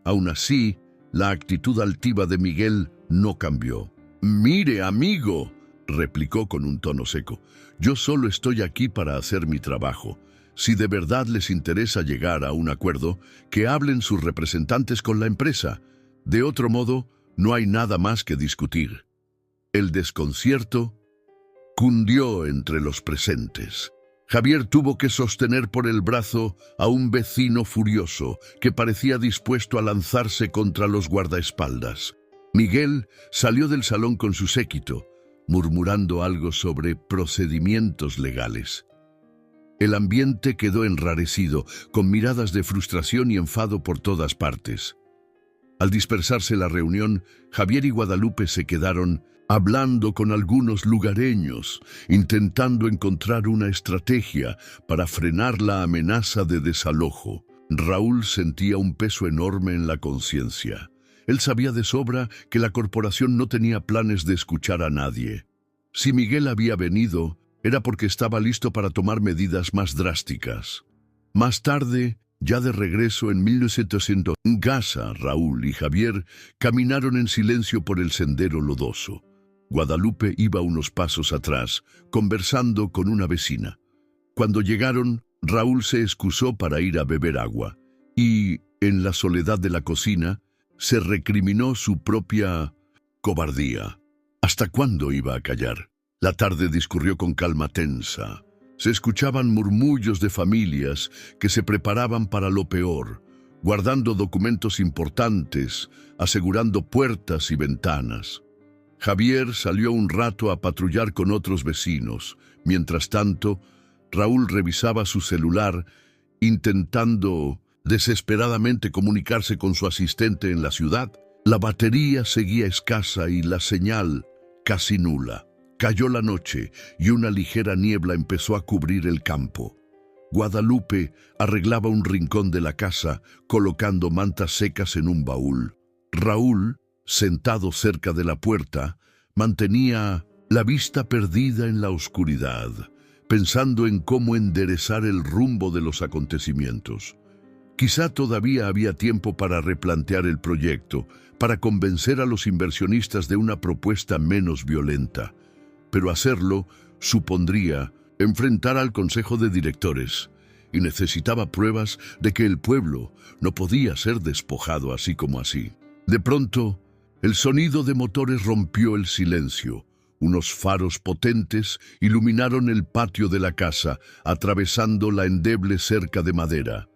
Aún así, la actitud altiva de Miguel no cambió. «Mire, amigo», replicó con un tono seco, «yo solo estoy aquí para hacer mi trabajo. Si de verdad les interesa llegar a un acuerdo, que hablen sus representantes con la empresa. De otro modo, no hay nada más que discutir». El desconcierto cundió entre los presentes. Javier tuvo que sostener por el brazo a un vecino furioso que parecía dispuesto a lanzarse contra los guardaespaldas. Miguel salió del salón con su séquito, murmurando algo sobre procedimientos legales. El ambiente quedó enrarecido, con miradas de frustración y enfado por todas partes. Al dispersarse la reunión, Javier y Guadalupe se quedaron hablando con algunos lugareños, intentando encontrar una estrategia para frenar la amenaza de desalojo. Raúl sentía un peso enorme en la conciencia. Él sabía de sobra que la corporación no tenía planes de escuchar a nadie. Si Miguel había venido, era porque estaba listo para tomar medidas más drásticas. Más tarde, ya de regreso en 1900, en casa, Raúl y Javier caminaron en silencio por el sendero lodoso. Guadalupe iba unos pasos atrás, conversando con una vecina. Cuando llegaron, Raúl se excusó para ir a beber agua, y, en la soledad de la cocina, se recriminó su propia cobardía. ¿Hasta cuándo iba a callar? La tarde discurrió con calma tensa. Se escuchaban murmullos de familias que se preparaban para lo peor, guardando documentos importantes, asegurando puertas y ventanas. Javier salió un rato a patrullar con otros vecinos. Mientras tanto, Raúl revisaba su celular, intentando desesperadamente comunicarse con su asistente en la ciudad. La batería seguía escasa y la señal casi nula. Cayó la noche y una ligera niebla empezó a cubrir el campo. Guadalupe arreglaba un rincón de la casa, colocando mantas secas en un baúl. Raúl, sentado cerca de la puerta, mantenía la vista perdida en la oscuridad, pensando en cómo enderezar el rumbo de los acontecimientos. Quizá todavía había tiempo para replantear el proyecto, para convencer a los inversionistas de una propuesta menos violenta. Pero hacerlo supondría enfrentar al Consejo de Directores, y necesitaba pruebas de que el pueblo no podía ser despojado así como así. De pronto, el sonido de motores rompió el silencio. Unos faros potentes iluminaron el patio de la casa, atravesando la endeble cerca de madera.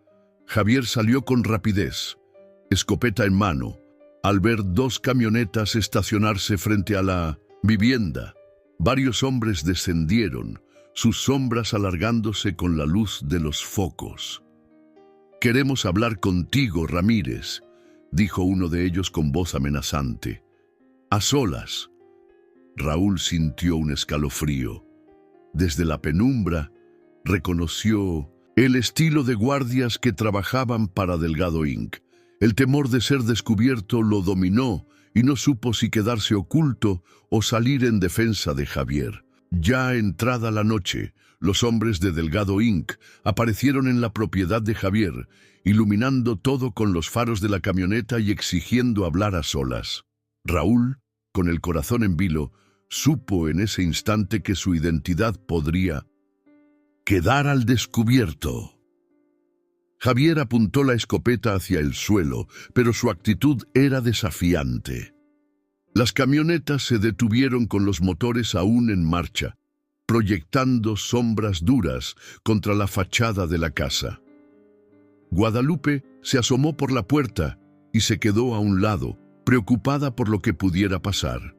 Javier salió con rapidez, escopeta en mano, al ver dos camionetas estacionarse frente a la vivienda. Varios hombres descendieron, sus sombras alargándose con la luz de los focos. «Queremos hablar contigo, Ramírez», dijo uno de ellos con voz amenazante. «A solas». Raúl sintió un escalofrío. Desde la penumbra, reconoció el estilo de guardias que trabajaban para Delgado Inc. El temor de ser descubierto lo dominó y no supo si quedarse oculto o salir en defensa de Javier. Ya entrada la noche, los hombres de Delgado Inc. aparecieron en la propiedad de Javier, iluminando todo con los faros de la camioneta y exigiendo hablar a solas. Raúl, con el corazón en vilo, supo en ese instante que su identidad podría quedar al descubierto. Javier apuntó la escopeta hacia el suelo, pero su actitud era desafiante. Las camionetas se detuvieron con los motores aún en marcha, proyectando sombras duras contra la fachada de la casa. Guadalupe se asomó por la puerta y se quedó a un lado, preocupada por lo que pudiera pasar.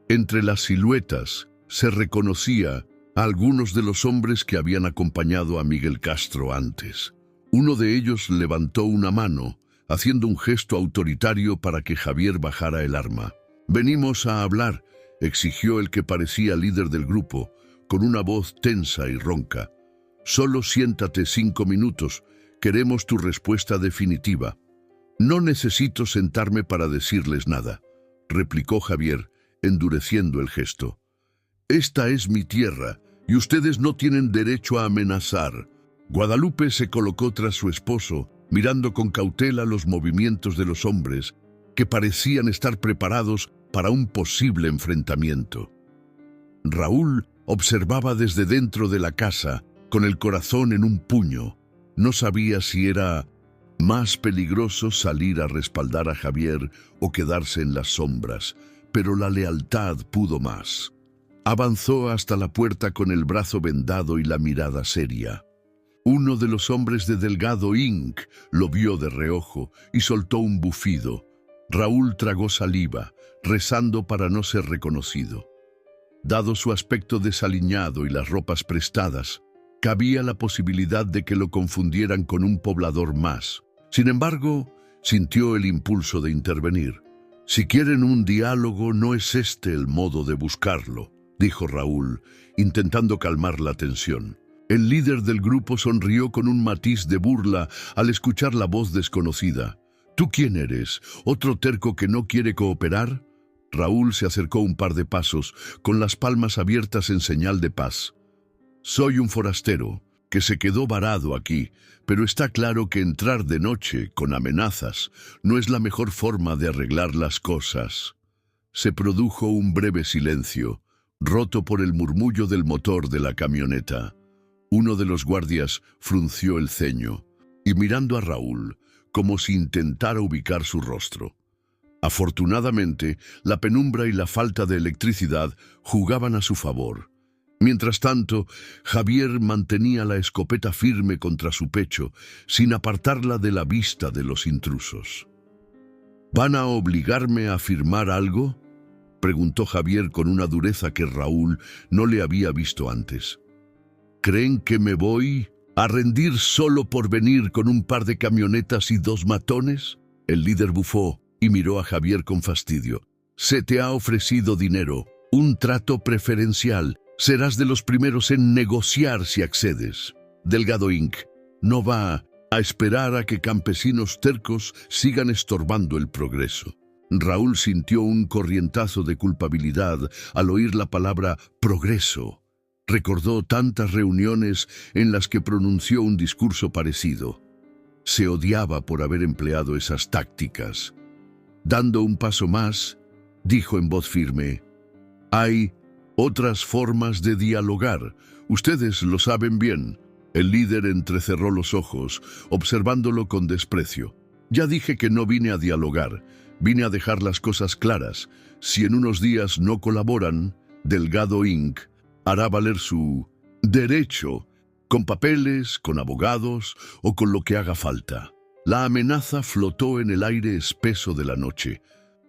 Entre las siluetas se reconocía a algunos de los hombres que habían acompañado a Miguel Castro antes. Uno de ellos levantó una mano, haciendo un gesto autoritario para que Javier bajara el arma. «Venimos a hablar», exigió el que parecía líder del grupo, con una voz tensa y ronca. «Solo siéntate 5 minutos, queremos tu respuesta definitiva». «No necesito sentarme para decirles nada», replicó Javier, endureciendo el gesto. «Esta es mi tierra, y ustedes no tienen derecho a amenazar». Guadalupe se colocó tras su esposo, mirando con cautela los movimientos de los hombres, que parecían estar preparados para un posible enfrentamiento. Raúl observaba desde dentro de la casa, con el corazón en un puño. No sabía si era más peligroso salir a respaldar a Javier o quedarse en las sombras, pero la lealtad pudo más. Avanzó hasta la puerta con el brazo vendado y la mirada seria. Uno de los hombres de Delgado Inc. lo vio de reojo y soltó un bufido. Raúl tragó saliva, rezando para no ser reconocido. Dado su aspecto desaliñado y las ropas prestadas, cabía la posibilidad de que lo confundieran con un poblador más. Sin embargo, sintió el impulso de intervenir. «Si quieren un diálogo, no es este el modo de buscarlo», dijo Raúl, intentando calmar la tensión. El líder del grupo sonrió con un matiz de burla al escuchar la voz desconocida. «¿Tú quién eres? ¿Otro terco que no quiere cooperar?» Raúl se acercó un par de pasos, con las palmas abiertas en señal de paz. «Soy un forastero, que se quedó varado aquí, pero está claro que entrar de noche, con amenazas, no es la mejor forma de arreglar las cosas». Se produjo un breve silencio, roto por el murmullo del motor de la camioneta. Uno de los guardias frunció el ceño y mirando a Raúl, como si intentara ubicar su rostro. Afortunadamente, la penumbra y la falta de electricidad jugaban a su favor. Mientras tanto, Javier mantenía la escopeta firme contra su pecho, sin apartarla de la vista de los intrusos. ¿Van a obligarme a firmar algo?, preguntó Javier con una dureza que Raúl no le había visto antes. ¿Creen que me voy a rendir solo por venir con un par de camionetas y 2 matones? El líder bufó y miró a Javier con fastidio. Se te ha ofrecido dinero, un trato preferencial. Serás de los primeros en negociar si accedes. Delgado Inc. no va a esperar a que campesinos tercos sigan estorbando el progreso. Raúl sintió un corrientazo de culpabilidad al oír la palabra progreso. Recordó tantas reuniones en las que pronunció un discurso parecido. Se odiaba por haber empleado esas tácticas. Dando un paso más, dijo en voz firme: «Hay otras formas de dialogar. Ustedes lo saben bien». El líder entrecerró los ojos, observándolo con desprecio. «Ya dije que no vine a dialogar. Vine a dejar las cosas claras. Si en unos días no colaboran, Delgado Inc. hará valer su derecho, con papeles, con abogados o con lo que haga falta». La amenaza flotó en el aire espeso de la noche.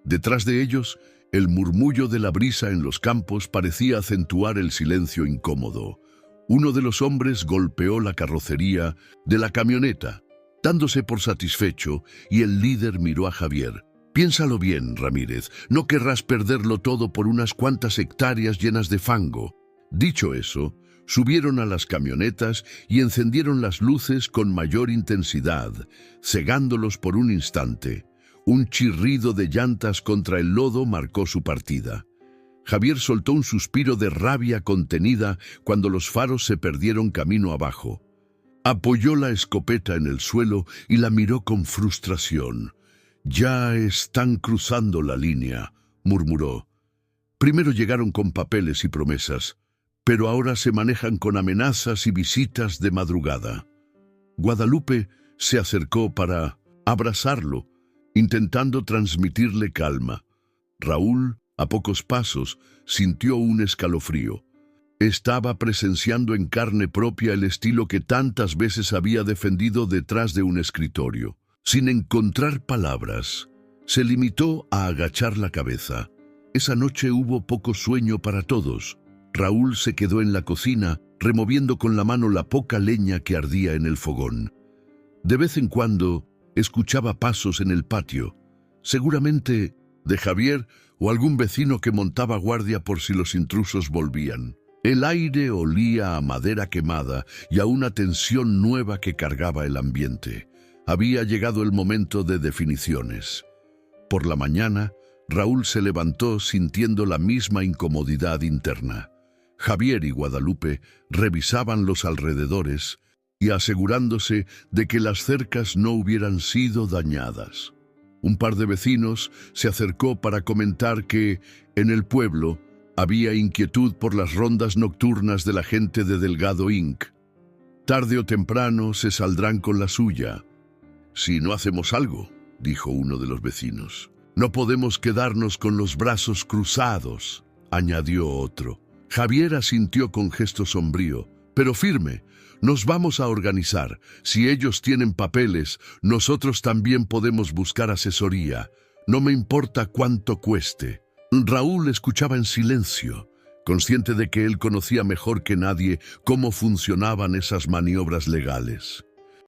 Detrás de ellos, el murmullo de la brisa en los campos parecía acentuar el silencio incómodo. Uno de los hombres golpeó la carrocería de la camioneta, dándose por satisfecho, y el líder miró a Javier. «Piénsalo bien, Ramírez, no querrás perderlo todo por unas cuantas hectáreas llenas de fango». Dicho eso, subieron a las camionetas y encendieron las luces con mayor intensidad, cegándolos por un instante. Un chirrido de llantas contra el lodo marcó su partida. Javier soltó un suspiro de rabia contenida cuando los faros se perdieron camino abajo. Apoyó la escopeta en el suelo y la miró con frustración. «Ya están cruzando la línea», murmuró. «Primero llegaron con papeles y promesas, pero ahora se manejan con amenazas y visitas de madrugada». Guadalupe se acercó para abrazarlo, intentando transmitirle calma. Raúl, a pocos pasos, sintió un escalofrío. Estaba presenciando en carne propia el estilo que tantas veces había defendido detrás de un escritorio. Sin encontrar palabras, se limitó a agachar la cabeza. Esa noche hubo poco sueño para todos. Raúl se quedó en la cocina, removiendo con la mano la poca leña que ardía en el fogón. De vez en cuando, escuchaba pasos en el patio, seguramente de Javier o algún vecino que montaba guardia por si los intrusos volvían. El aire olía a madera quemada y a una tensión nueva que cargaba el ambiente. Había llegado el momento de definiciones. Por la mañana, Raúl se levantó sintiendo la misma incomodidad interna. Javier y Guadalupe revisaban los alrededores y asegurándose de que las cercas no hubieran sido dañadas. Un par de vecinos se acercó para comentar que, en el pueblo, había inquietud por las rondas nocturnas de la gente de Delgado Inc. Tarde o temprano se saldrán con la suya. «Si no hacemos algo», dijo uno de los vecinos. «No podemos quedarnos con los brazos cruzados», añadió otro. Javier asintió con gesto sombrío, pero firme. «Nos vamos a organizar. Si ellos tienen papeles, nosotros también podemos buscar asesoría. No me importa cuánto cueste». Raúl escuchaba en silencio, consciente de que él conocía mejor que nadie cómo funcionaban esas maniobras legales.